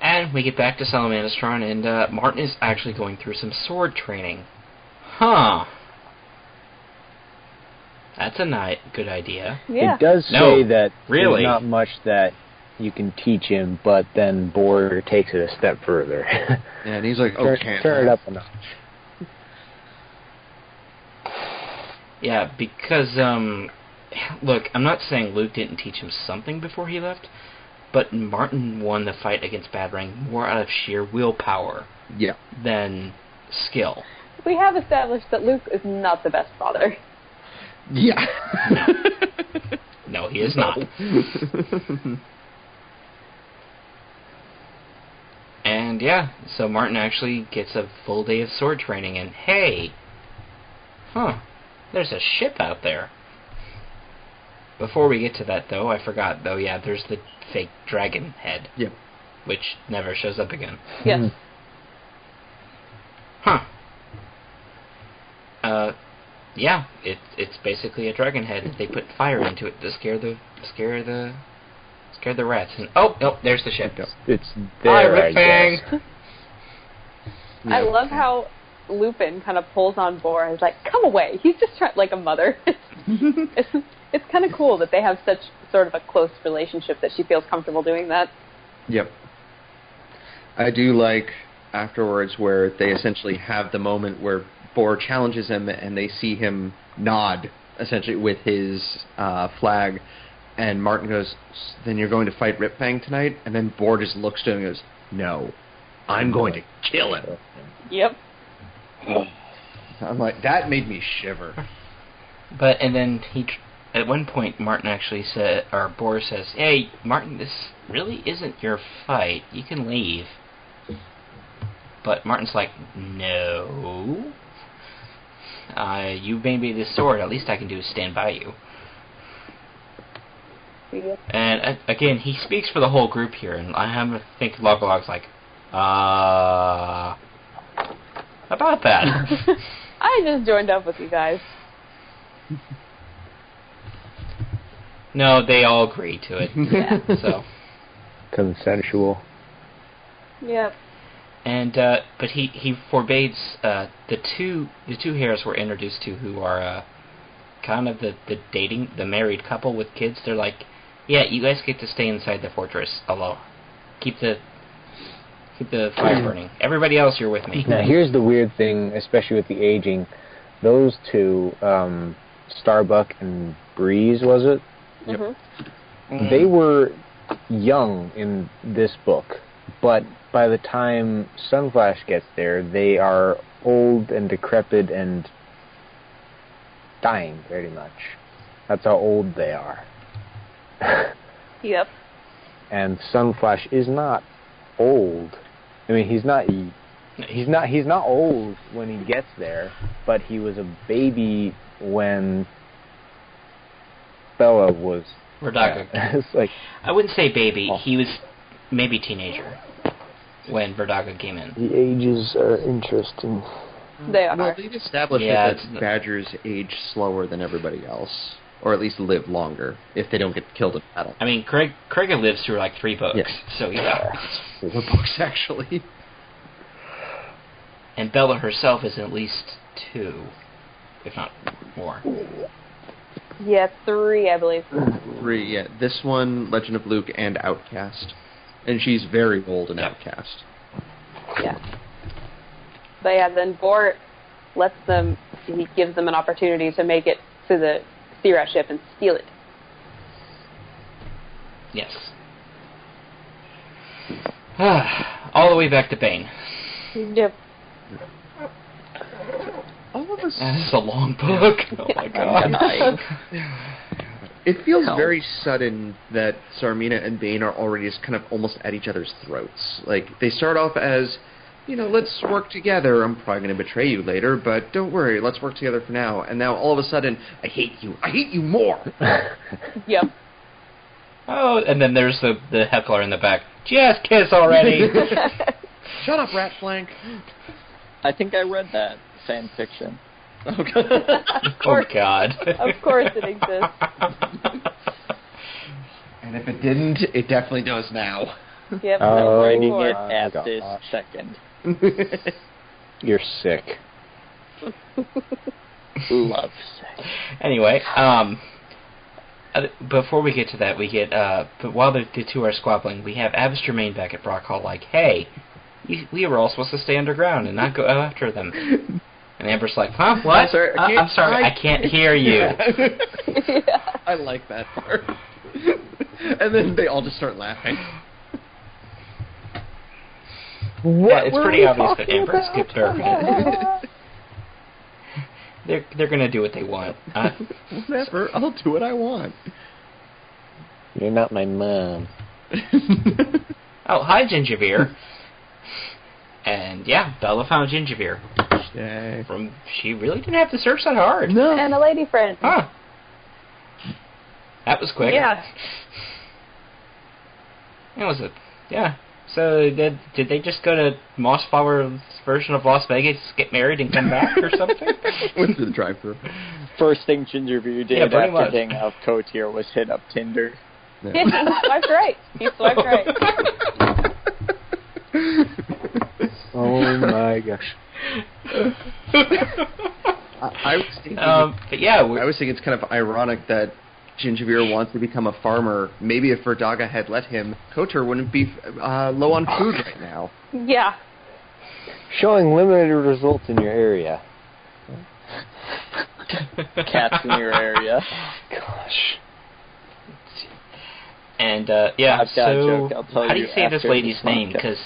And we get back to Salamandastron, and Martin is actually going through some sword training. Huh. That's a good idea. Yeah. It does say that really? There's not much that you can teach him, but then Boar takes it a step further. Yeah, and he's like, turn it up a notch. Yeah, because, look, I'm not saying Luke didn't teach him something before he left, but Martin won the fight against Batarang more out of sheer willpower than skill. We have established that Luke is not the best father. Yeah. No, he is not. And yeah, so Martin actually gets a full day of sword training, and hey, there's a ship out there. Before we get to that, though, I forgot, there's the fake dragon head. Yep. Which never shows up again. Yes. Yeah, it's basically a dragon head. They put fire into it to scare the rats. And there's the ship. It's there, I guess. I love how Lupin kind of pulls on Boar. He's like, come away. He's just trying, like a mother. It's kind of cool that they have such sort of a close relationship that she feels comfortable doing that. Yep. I do like afterwards where they essentially have the moment where Boar challenges him and they see him nod essentially with his flag, and Martin goes, then you're going to fight Ripfang tonight? And then Boar just looks to him and goes, no, I'm going to kill him. Yep. I'm like, that made me shiver. And then at one point, Martin actually said, or Boar says, hey, Martin, this really isn't your fight. You can leave. But Martin's like, no. You made me this sword. At least I can do is stand by you. Yep. And again, he speaks for the whole group here, and I have to think Logolog's like, about that. I just joined up with you guys. No, they all agree to it. Yeah. So consensual. Yep. And but he forbids the two hairs we're introduced to, who are kind of the married couple with kids. They're like, yeah, you guys get to stay inside the fortress alone. Keep the fire burning. Everybody else, you're with me. Now here's the weird thing, especially with the aging. Those two, Starbuck and Breeze, was it? Yep. Mm-hmm. They were young in this book, but by the time Sunflash gets there, they are old and decrepit and dying, pretty much. That's how old they are. Yep. And Sunflash is not old. I mean, he's not old when he gets there, but he was a baby when Bella was. Or Doctor. It's like, I wouldn't say baby. He was maybe teenager. when Verdaga came in. The ages are interesting. They are. Well, they've established that badgers age slower than everybody else, or at least live longer if they don't get killed in battle. I mean, Craig lives through like 3 books, so yeah. 4 books, actually. And Bella herself is at least 2, if not more. Yeah, 3, I believe. 3, yeah. This one, Legend of Luke, and Outcast. And she's very old in Outcast. Yeah. But yeah, then Bor he gives them an opportunity to make it to the Searat ship and steal it. Yes. All the way back to Bane. Yep. All of us. This is a long book. Oh my god. It feels very sudden that Tsarmina and Bane are already just kind of almost at each other's throats. Like, they start off as, let's work together. I'm probably going to betray you later, but don't worry, let's work together for now. And now all of a sudden, I hate you. I hate you more. Yep. Oh, and then there's the heckler in the back. Just kiss already. Shut up, Rat Flank. I think I read that fan fiction. Oh God. Of course it exists. And if it didn't, it definitely does now. Yep. I'm writing it at this second. You're sick. Love sick. Anyway, before we get to that, we get but while the 2 are squabbling, we have Abbas Germain back at Brock Hall like, hey, we were all supposed to stay underground and not go after them. And Amber's like, huh, what? I'm sorry, I can't hear you. Yeah. I like that part. And then they all just start laughing. It's pretty obvious that Amber skipped her. They're going to do what they want. Whatever, I'll do what I want. You're not my mom. Oh, hi, Gingerbeer. And yeah, Bella found Gingerbeer. Yay. She really didn't have to search that hard. No. And a lady friend. Huh. That was quick. Yeah. That was it. Yeah. So did they just go to Mossflower's version of Las Vegas, get married, and come back or something? Went through the drive-thru. First thing Gingerbeer did after getting off Cotier was hit up Tinder. Yeah. He swiped right. He swiped right. Oh my gosh. I was thinking, but yeah, I was thinking it's kind of ironic that Gingerbeer wants to become a farmer. Maybe if Verdaga had let him, Kotor wouldn't be low on food right now. Yeah. Showing limited results in your area. Cats in your area. Gosh. And yeah, I've got a joke. I'll tell how do you say this lady's name? Because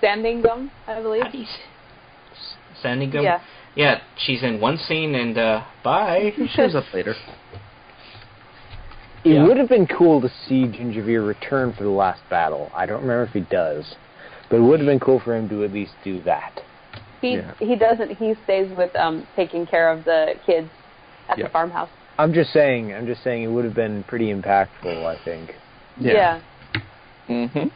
Sandingham, I believe. Sandingham? Yeah. Yeah, she's in one scene and bye. She shows up later. It would have been cool to see Gingerbeer return for the last battle. I don't remember if he does, but it would have been cool for him to at least do that. He doesn't. He stays with taking care of the kids at the farmhouse. I'm just saying it would have been pretty impactful, I think. Yeah. Mm-hmm.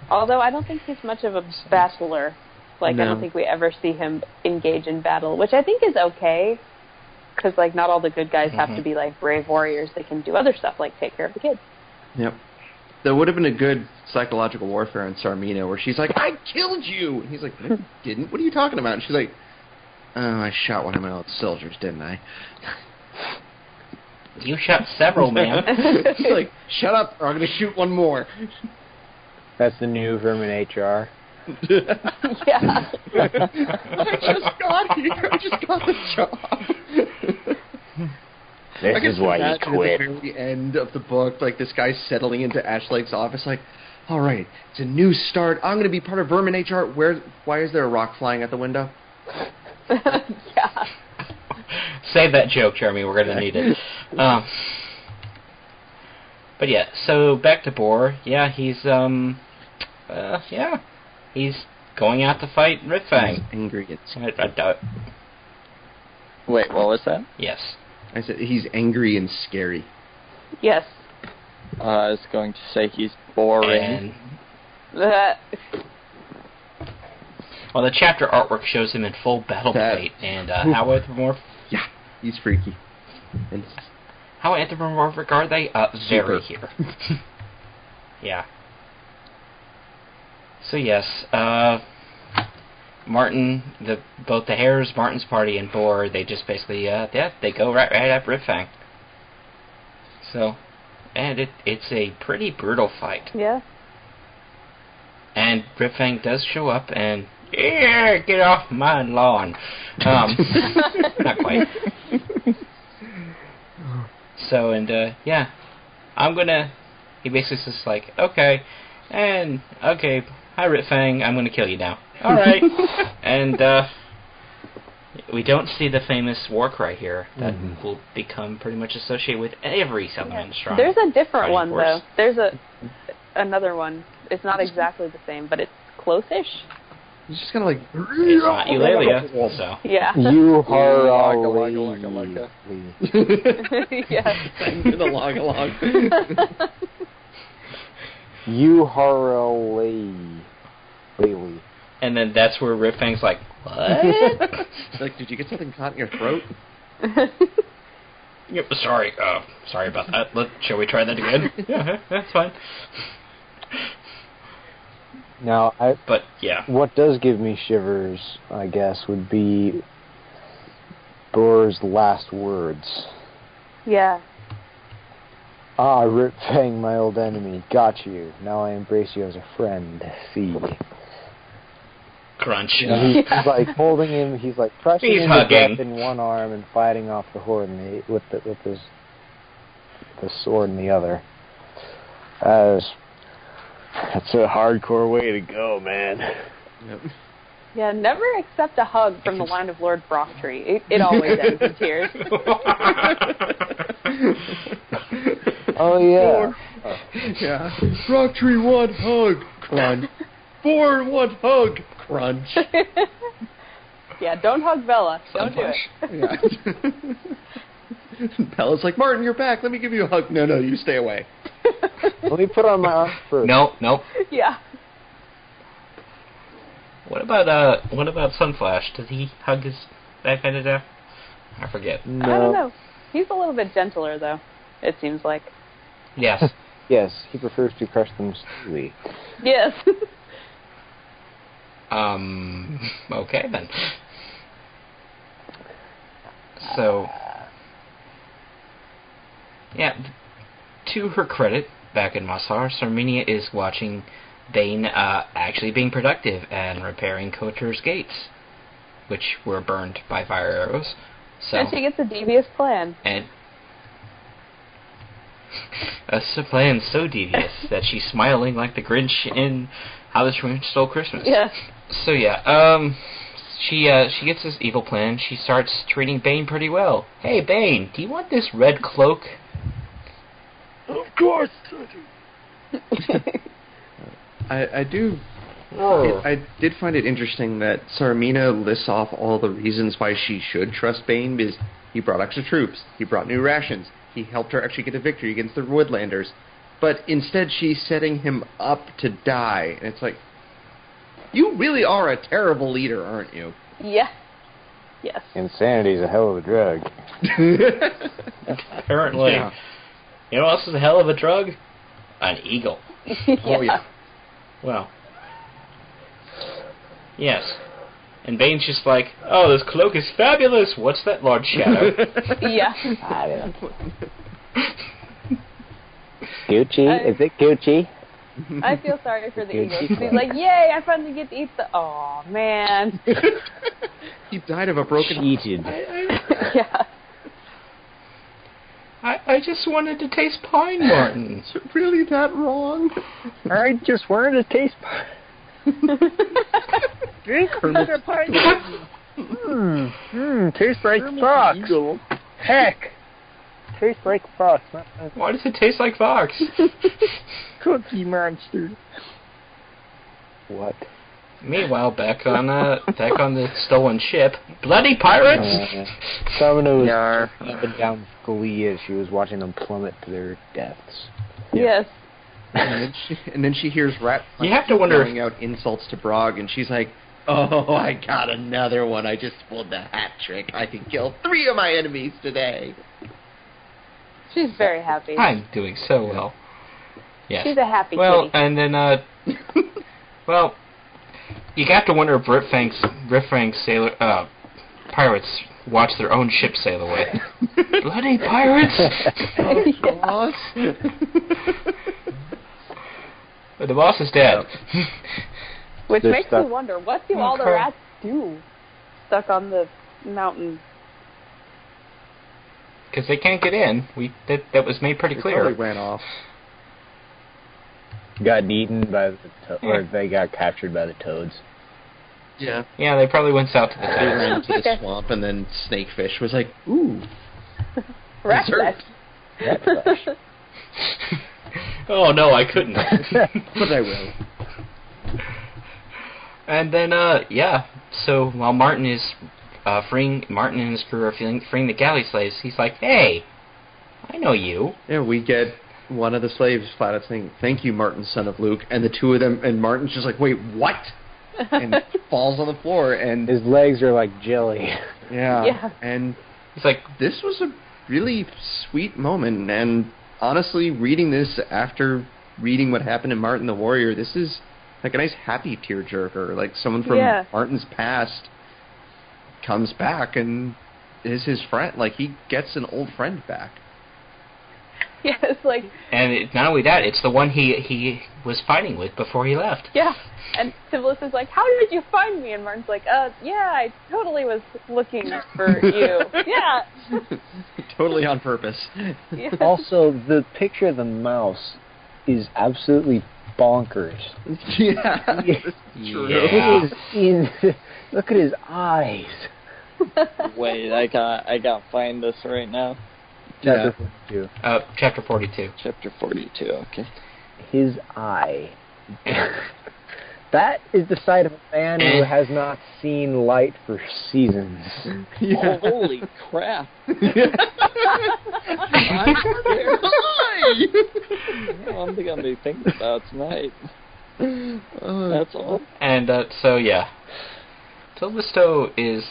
Although I don't think he's much of a battler. Like, I don't think we ever see him engage in battle, which I think is okay. Because, like, not all the good guys have to be, like, brave warriors. They can do other stuff, like take care of the kids. Yep. There would have been a good psychological warfare in Tsarmina where she's like, I killed you! And he's like, no, you didn't? What are you talking about? And she's like, oh, I shot one of my old soldiers, didn't I? You shot several, man. He's like, shut up, or I'm going to shoot one more. That's the new Vermin HR. Yeah. I just got here. I just got the job. This is why you quit. At the very end of the book, like, this guy's settling into Ashleg's office, like, all right, it's a new start. I'm going to be part of Vermin HR. Why is there a rock flying at the window? Yeah. Save that joke, Jeremy. We're going to need it. But yeah, so back to Bor. Yeah, he's he's going out to fight Ritfang. He's angry and Wait, what was that? Yes. I said he's angry and scary. Yes. I was going to say he's boring. Well, the chapter artwork shows him in full battle plate, and how anthropomorphic? Yeah, he's freaky. And how anthropomorphic are they? Very here. Yeah. So yes, Martin, both the Hares, Martin's party, and Boar, they just basically, they go right at Ripfang. So, and it's a pretty brutal fight. Yeah. And Ripfang does show up and, yeah, get off my lawn. Not quite. So, and, yeah, he basically says like, okay, hi Ripfang, I'm gonna kill you now. Alright. And, we don't see the famous war cry here that will become pretty much associated with every Salamandastron. There's a different one, though. There's another one. It's not exactly the same, but it's close-ish. He's just kind of like... It's not Eulalia, so... Yeah. You are Yeah. I'm gonna log along. You are Bailey. And then that's where Ripfang's like, what? Like, did you get something caught in your throat? Yep, sorry about that. Shall we try that again? Yeah, that's fine. Now, but yeah, what does give me shivers, I guess, would be Boar's last words. Yeah. Ah, Ripfang, my old enemy, got you. Now I embrace you as a friend. See. Crunch. And he's like holding him. He's like crushing him to death in one arm and fighting off the horde with the sword in the other. That's a hardcore way to go, man. Yep. Yeah, never accept a hug from the line of Lord Brocktree. It always ends in tears. Oh yeah. Yeah. Brocktree, one hug. Crunch. 4, 1 hug. Crunch. Yeah, don't hug Bella. Don't do it. Yeah. Bella's like, Martin, you're back. Let me give you a hug. No, you stay away. Let me put on my arm first. Nope. Yeah. What about Sunflash? Does he hug that kind of death? I forget. No. I don't know. He's a little bit gentler, though, it seems like. Yes. Yes, he prefers to crush them slowly. Yes. Okay then. So, yeah, to her credit, back in Mossflower, Tsarmina is watching Bane actually being productive and repairing Kotor's gates, which were burned by fire arrows. So, and she gets a devious plan. And a plan so devious that she's smiling like the Grinch in How the Grinch Stole Christmas. Yes. So yeah, she gets this evil plan. She starts treating Bane pretty well. Hey Bane, do you want this red cloak? Of course. I do. I did find it interesting that Tsarmina lists off all the reasons why she should trust Bane, because he brought extra troops, he brought new rations, he helped her actually get a victory against the Woodlanders, but instead she's setting him up to die, and it's like, you really are a terrible leader, aren't you? Yeah. Yes. Insanity's a hell of a drug. Apparently. Yeah. You know what else is a hell of a drug? An eagle. Yeah. Oh, yeah. Well. Yes. And Bane's just like, oh, this cloak is fabulous. What's that, Lord Shadow? Yeah. Gucci? Is it Gucci? I feel sorry for the Eagles. He's like, yay, I finally get to eat the... Oh, man. He died of a broken... Cheated. Yeah. I just wanted to taste pine, Martin. Is it really that wrong? I just wanted to taste pine. Drink Kermit pine. Tastes like fox. Heck. Tastes like fox. Why does it taste like fox? Cookie Monster. What? Meanwhile, back on the stolen ship, bloody pirates! Tsarmina was up and down with glee as she was watching them plummet to their deaths. Yes. And then she hears Rat you have to wonder throwing out insults to Brog, and she's like, Oh, I got another one. I just pulled the hat trick. I can kill 3 of my enemies today. She's very happy. I'm doing so well. Yes. She's a happy kitty. And then, well, you got to wonder if Riffrank's pirates watch their own ship sail away. Bloody pirates! But the boss is dead. Which makes me wonder, what do all the rats do stuck on the mountain? Because they can't get in. That was made pretty clear. They ran off. Got eaten by the or they got captured by the toads. Yeah. Yeah, they probably went south to the toads. They ran to the swamp, and then Snakefish was like, ooh. Rat flesh. Oh, no, I couldn't. But I will. And then, so while Martin and his crew are freeing the galley slaves, he's like, hey, I know you. Yeah, we get one of the slaves flat out saying, thank you, Martin, son of Luke, and the two of them, and Martin's just like, wait, what? And falls on the floor, and his legs are like jelly. Yeah. And he's like, this was a really sweet moment, and honestly, reading this after reading what happened in Martin the Warrior, this is like a nice happy tearjerker. Like someone from Martin's past comes back and is his friend. Like he gets an old friend back. Yeah, it's like. And not only that, it's the one he was fighting with before he left. Yeah, and Tibullus is like, "How did you find me?" And Martin's like, yeah, I totally was looking for you. Yeah. Totally on purpose. Yeah. Also, the picture of the mouse is absolutely bonkers. Yeah. True. Look at his eyes. Wait, I can't find this right now. Chapter 42. Chapter 42. Chapter 42, okay. His eye. That is the sight of a man who has not seen light for seasons. Yeah. Oh, holy crap. I'm going to be thinking about tonight. That's all. And Telvisto is,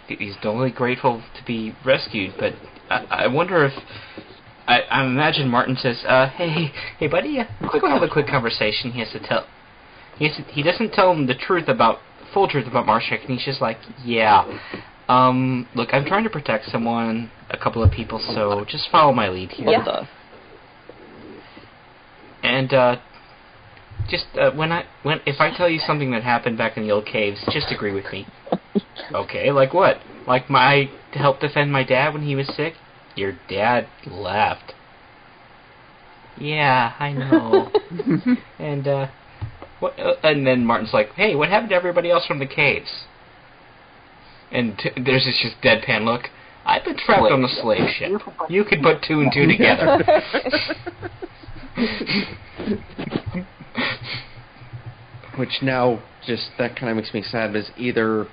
he's totally grateful to be rescued, but I wonder if, I imagine Martin says, hey buddy, let's go have a quick conversation. He has to tell, he doesn't tell him the full truth about Marshak, and he's just like, look, I'm trying to protect a couple of people, so just follow my lead here. Yeah. And, if I tell you something that happened back in the old caves, just agree with me. Okay, like what? Like to help defend my dad when he was sick? Your dad left. Yeah, I know. And and then Martin's like, hey, what happened to everybody else from the caves? And there's this just deadpan look. I've been trapped on the slave ship. You could put 2 and 2 together. Which now, just that kind of makes me sad, because either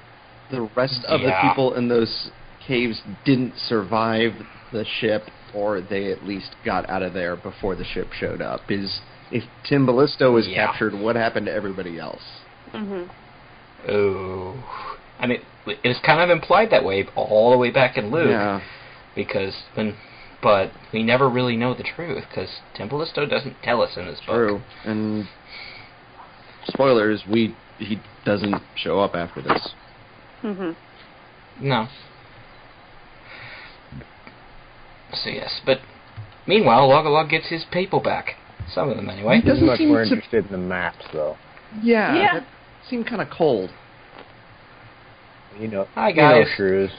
the rest of the people in those caves didn't survive the ship, or they at least got out of there before the ship showed up. If Tim Ballisto was captured, what happened to everybody else? Mm-hmm. Oh. I mean, it was kind of implied that way all the way back in Luke. Yeah. But we never really know the truth, because Tim Ballisto doesn't tell us in this book. True. And spoilers, he doesn't show up after this. Mm-hmm. No. So yes, but meanwhile, Log gets his people back. Some of them, anyway. He's much more interested in the maps, though. Yeah. That seemed kind of cold. Hi guys. Shrews.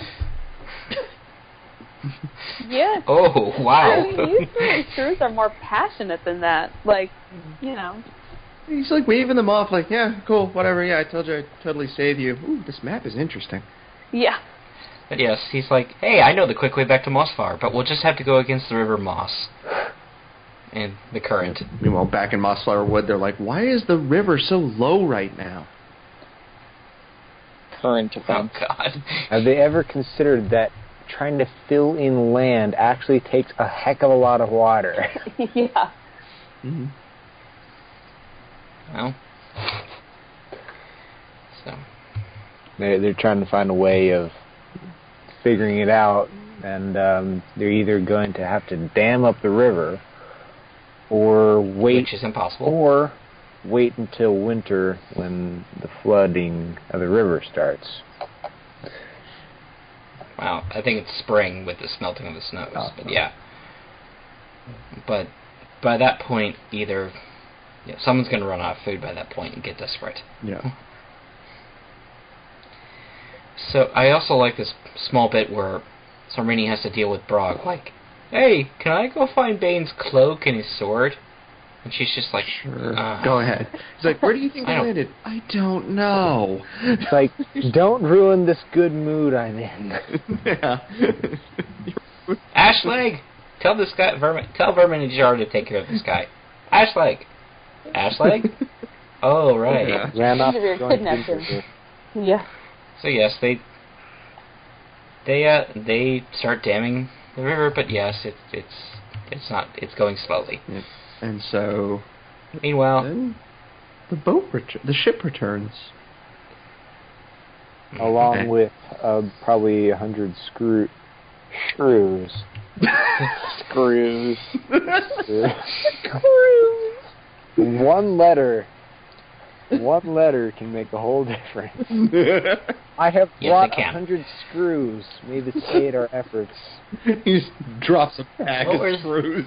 Yeah. Oh, wow. I mean, usually shrews are more passionate than that. Like, He's like waving them off, like, yeah, cool, whatever, yeah, I told you I'd totally save you. Ooh, this map is interesting. Yeah. But yes, he's like, hey, I know the quick way back to Mossflower, but we'll just have to go against the River Moss. And the current. Meanwhile, back in Mossflower Wood, they're like, why is the river so low right now? Current event. Oh, God. Have they ever considered that trying to fill in land actually takes a heck of a lot of water? Yeah. Mm-hmm. Well. So. They're trying to find a way of figuring it out, and they're either going to have to dam up the river, or wait, which is impossible, or wait until winter when the flooding of the river starts. Well, I think it's spring with the smelting of the snows, but yeah. But by that point, either someone's going to run out of food by that point and get desperate. Yeah. So I also like this small bit where Tsarmina has to deal with Brog. Like, hey, can I go find Bane's cloak and his sword? And she's just like, sure, go ahead. He's like, where do you think I landed? I don't know. It's like, don't ruin this good mood I'm in. Yeah. Ashleg, tell Vermin HR to take care of this guy. Ashleg. Oh, right. Yeah. Ran off. Kidnapped him. Yeah. So yes, they start damming the river, but yes, it's going slowly. Yeah. And so, meanwhile, then the ship returns, along with probably 100 screws. Screws. One letter can make a whole difference. I have brought 100 screws. May this aid our efforts. He just drops a pack of screws.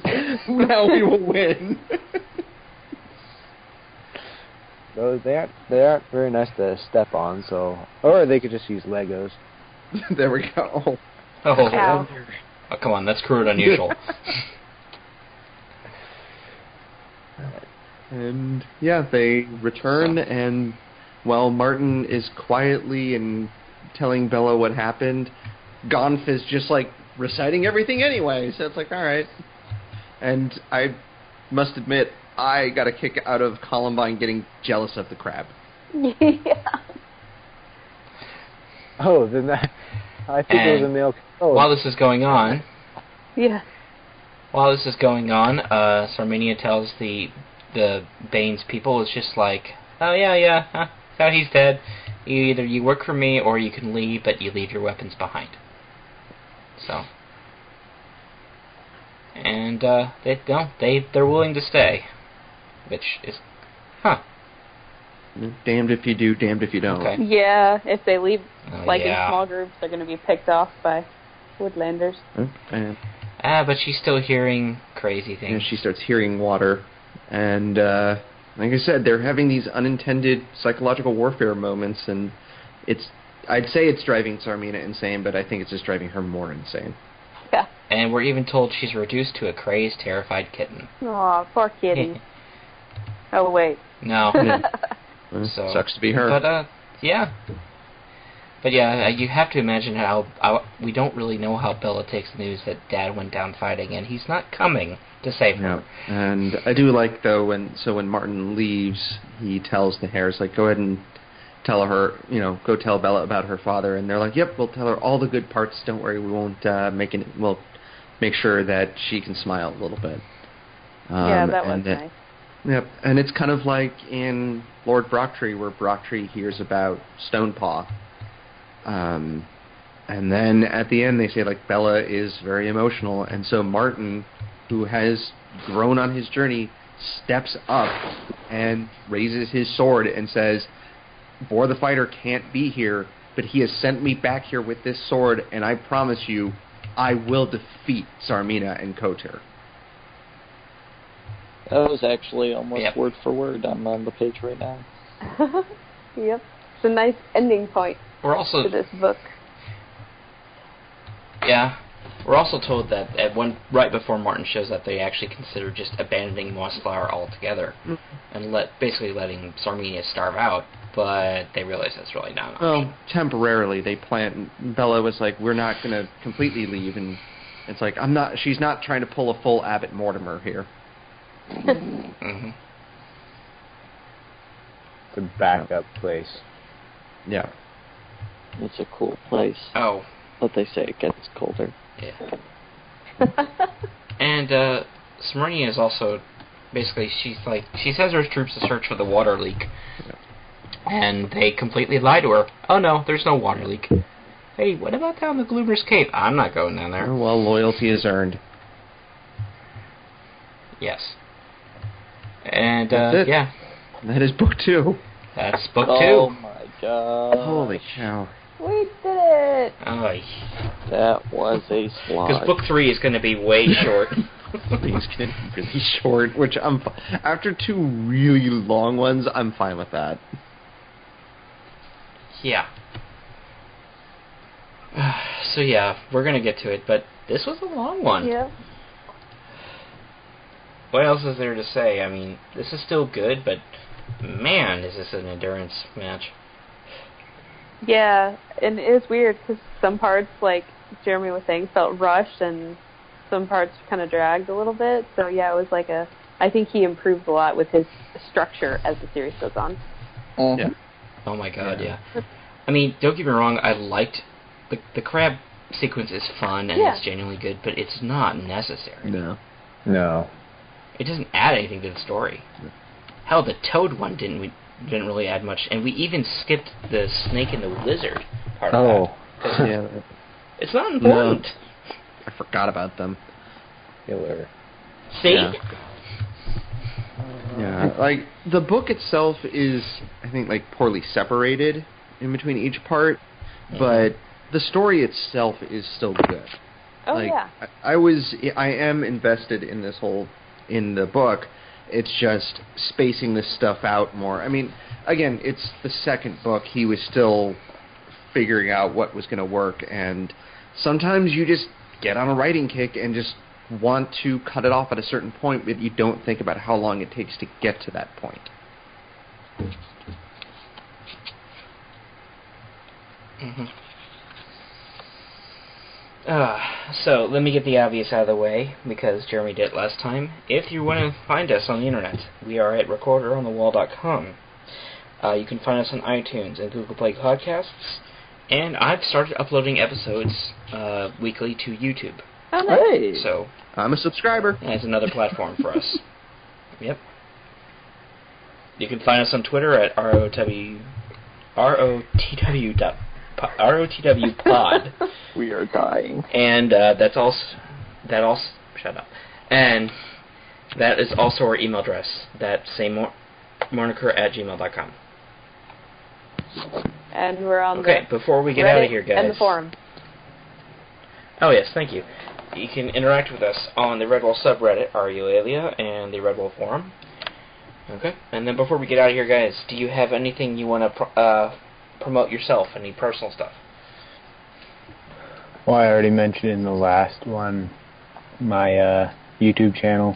Now we will win. Those they aren't very nice to step on. So, or they could just use Legos. There we go. Oh, come on, that's crude and unusual. And yeah, they return, and while Martin is quietly and telling Bella what happened, Gonf is just like reciting everything anyway. So it's like, all right. And I must admit, I got a kick out of Columbine getting jealous of the crab. Yeah. Oh, then I think it was a male. Oh. While this is going on, Tsarmina tells the Bane's people, it's just like, oh yeah, so he's dead. Either you work for me or you can leave, but you leave your weapons behind. So, and they're willing to stay, which is, damned if you do, damned if you don't. Okay. Yeah, if they leave in small groups, they're going to be picked off by woodlanders. But she's still hearing crazy things. And she starts hearing water. And like I said, they're having these unintended psychological warfare moments, and I'd say it's driving Tsarmina insane, but I think it's just driving her more insane. Yeah. And we're even told she's reduced to a crazed, terrified kitten. Aw, poor kitty. Oh, wait. No. So, sucks to be her. But, yeah. But yeah, you have to imagine how we don't really know how Bella takes the news that Dad went down fighting, and he's not coming to save her. And I do like, though, when Martin leaves, he tells the hares, like, go ahead and tell her, go tell Bella about her father. And they're like, yep, we'll tell her all the good parts. Don't worry, we won't we'll make sure that she can smile a little bit. That was nice. Yep, and it's kind of like in Lord Brocktree, where Brocktree hears about Stonepaw. And then at the end they say, like, Bella is very emotional, and so Martin, who has grown on his journey, steps up and raises his sword and says, Bor the Fighter can't be here, but he has sent me back here with this sword, and I promise you, I will defeat Tsarmina and Kotir. That was actually almost word for word. I'm on the page right now. Yep. It's a nice ending point to this book. Yeah. We're also told that right before Martin shows up, they actually consider just abandoning Mossflower altogether and basically letting Tsarmina starve out, but they realize that's really not an option. Well, temporarily they plan. Bella was like, we're not going to completely leave, and it's like, she's not trying to pull a full Abbott Mortimer here. Mm-hmm. It's a backup place. Yeah. It's a cool place. Oh. But they say it gets colder. Yeah. And Tsarmina is also basically, she says her troops to search for the water leak. And they completely lie to her. Oh no, there's no water leak. Hey, what about down the Gloomer's Cave? I'm not going down there. Well, loyalty is earned. Yes. And, that's it. yeah. That is book 2. That's book 2. Oh my god. Holy cow. We did it! Oh, that was a slog. Because book 3 is going to be way short. It's going to be really short, which after 2 really long ones, I'm fine with that. Yeah. So yeah, we're going to get to it, but this was a long one. Yeah. What else is there to say? I mean, this is still good, but man, is this an endurance match. Yeah, and it is weird because some parts, like Jeremy was saying, felt rushed, and some parts kind of dragged a little bit. So yeah, it was like I think he improved a lot with his structure as the series goes on. Mm-hmm. Yeah. Oh my god, yeah. I mean, don't get me wrong, I liked the crab sequence is fun and it's genuinely good, but it's not necessary. No. It doesn't add anything to the story. Hell, the toad one didn't really add much, and we even skipped the snake and the lizard part of that. Yeah. It's not important. No. I forgot about them. Killer. See? Yeah, like, the book itself is, I think, like, poorly separated in between each part, but the story itself is still good. Oh, like, yeah. I am invested in in the book. It's just spacing this stuff out more. I mean, again, it's the second book. He was still figuring out what was going to work, and sometimes you just get on a writing kick and just want to cut it off at a certain point, but you don't think about how long it takes to get to that point. Mm-hmm. So, let me get the obvious out of the way, because Jeremy did it last time. If you want to find us on the internet, we are at recorderonthewall.com. You can find us on iTunes and Google Play Podcasts, and I've started uploading episodes weekly to YouTube. Oh, nice. Hey! So, I'm a subscriber. it's another platform for us. Yep. You can find us on Twitter at ROTW pod. We are dying. And shut up. And that is also our email address. That same moniker@gmail.com. And we're on before we get Reddit out of here, guys. and the forum. Oh, yes, thank you. You can interact with us on the Redwall subreddit, Eulalia, and the Redwall forum. Okay. And then before we get out of here, guys, do you have anything you want to promote yourself? Any personal stuff? Well, I already mentioned in the last one my YouTube channel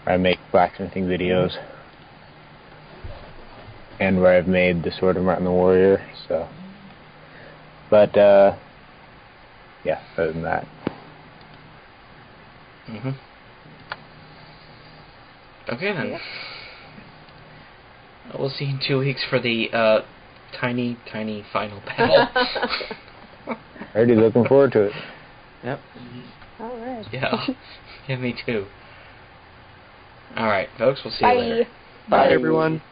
where I make blacksmithing videos and where I've made the Sword of Martin the Warrior. So, but yeah, other than that. Mm-hmm. Okay then. Yep. We'll see you in 2 weeks for the tiny final battle. Already looking forward to it. Yep. All right. Yeah, me too. All right, folks. We'll see you later. Bye, everyone.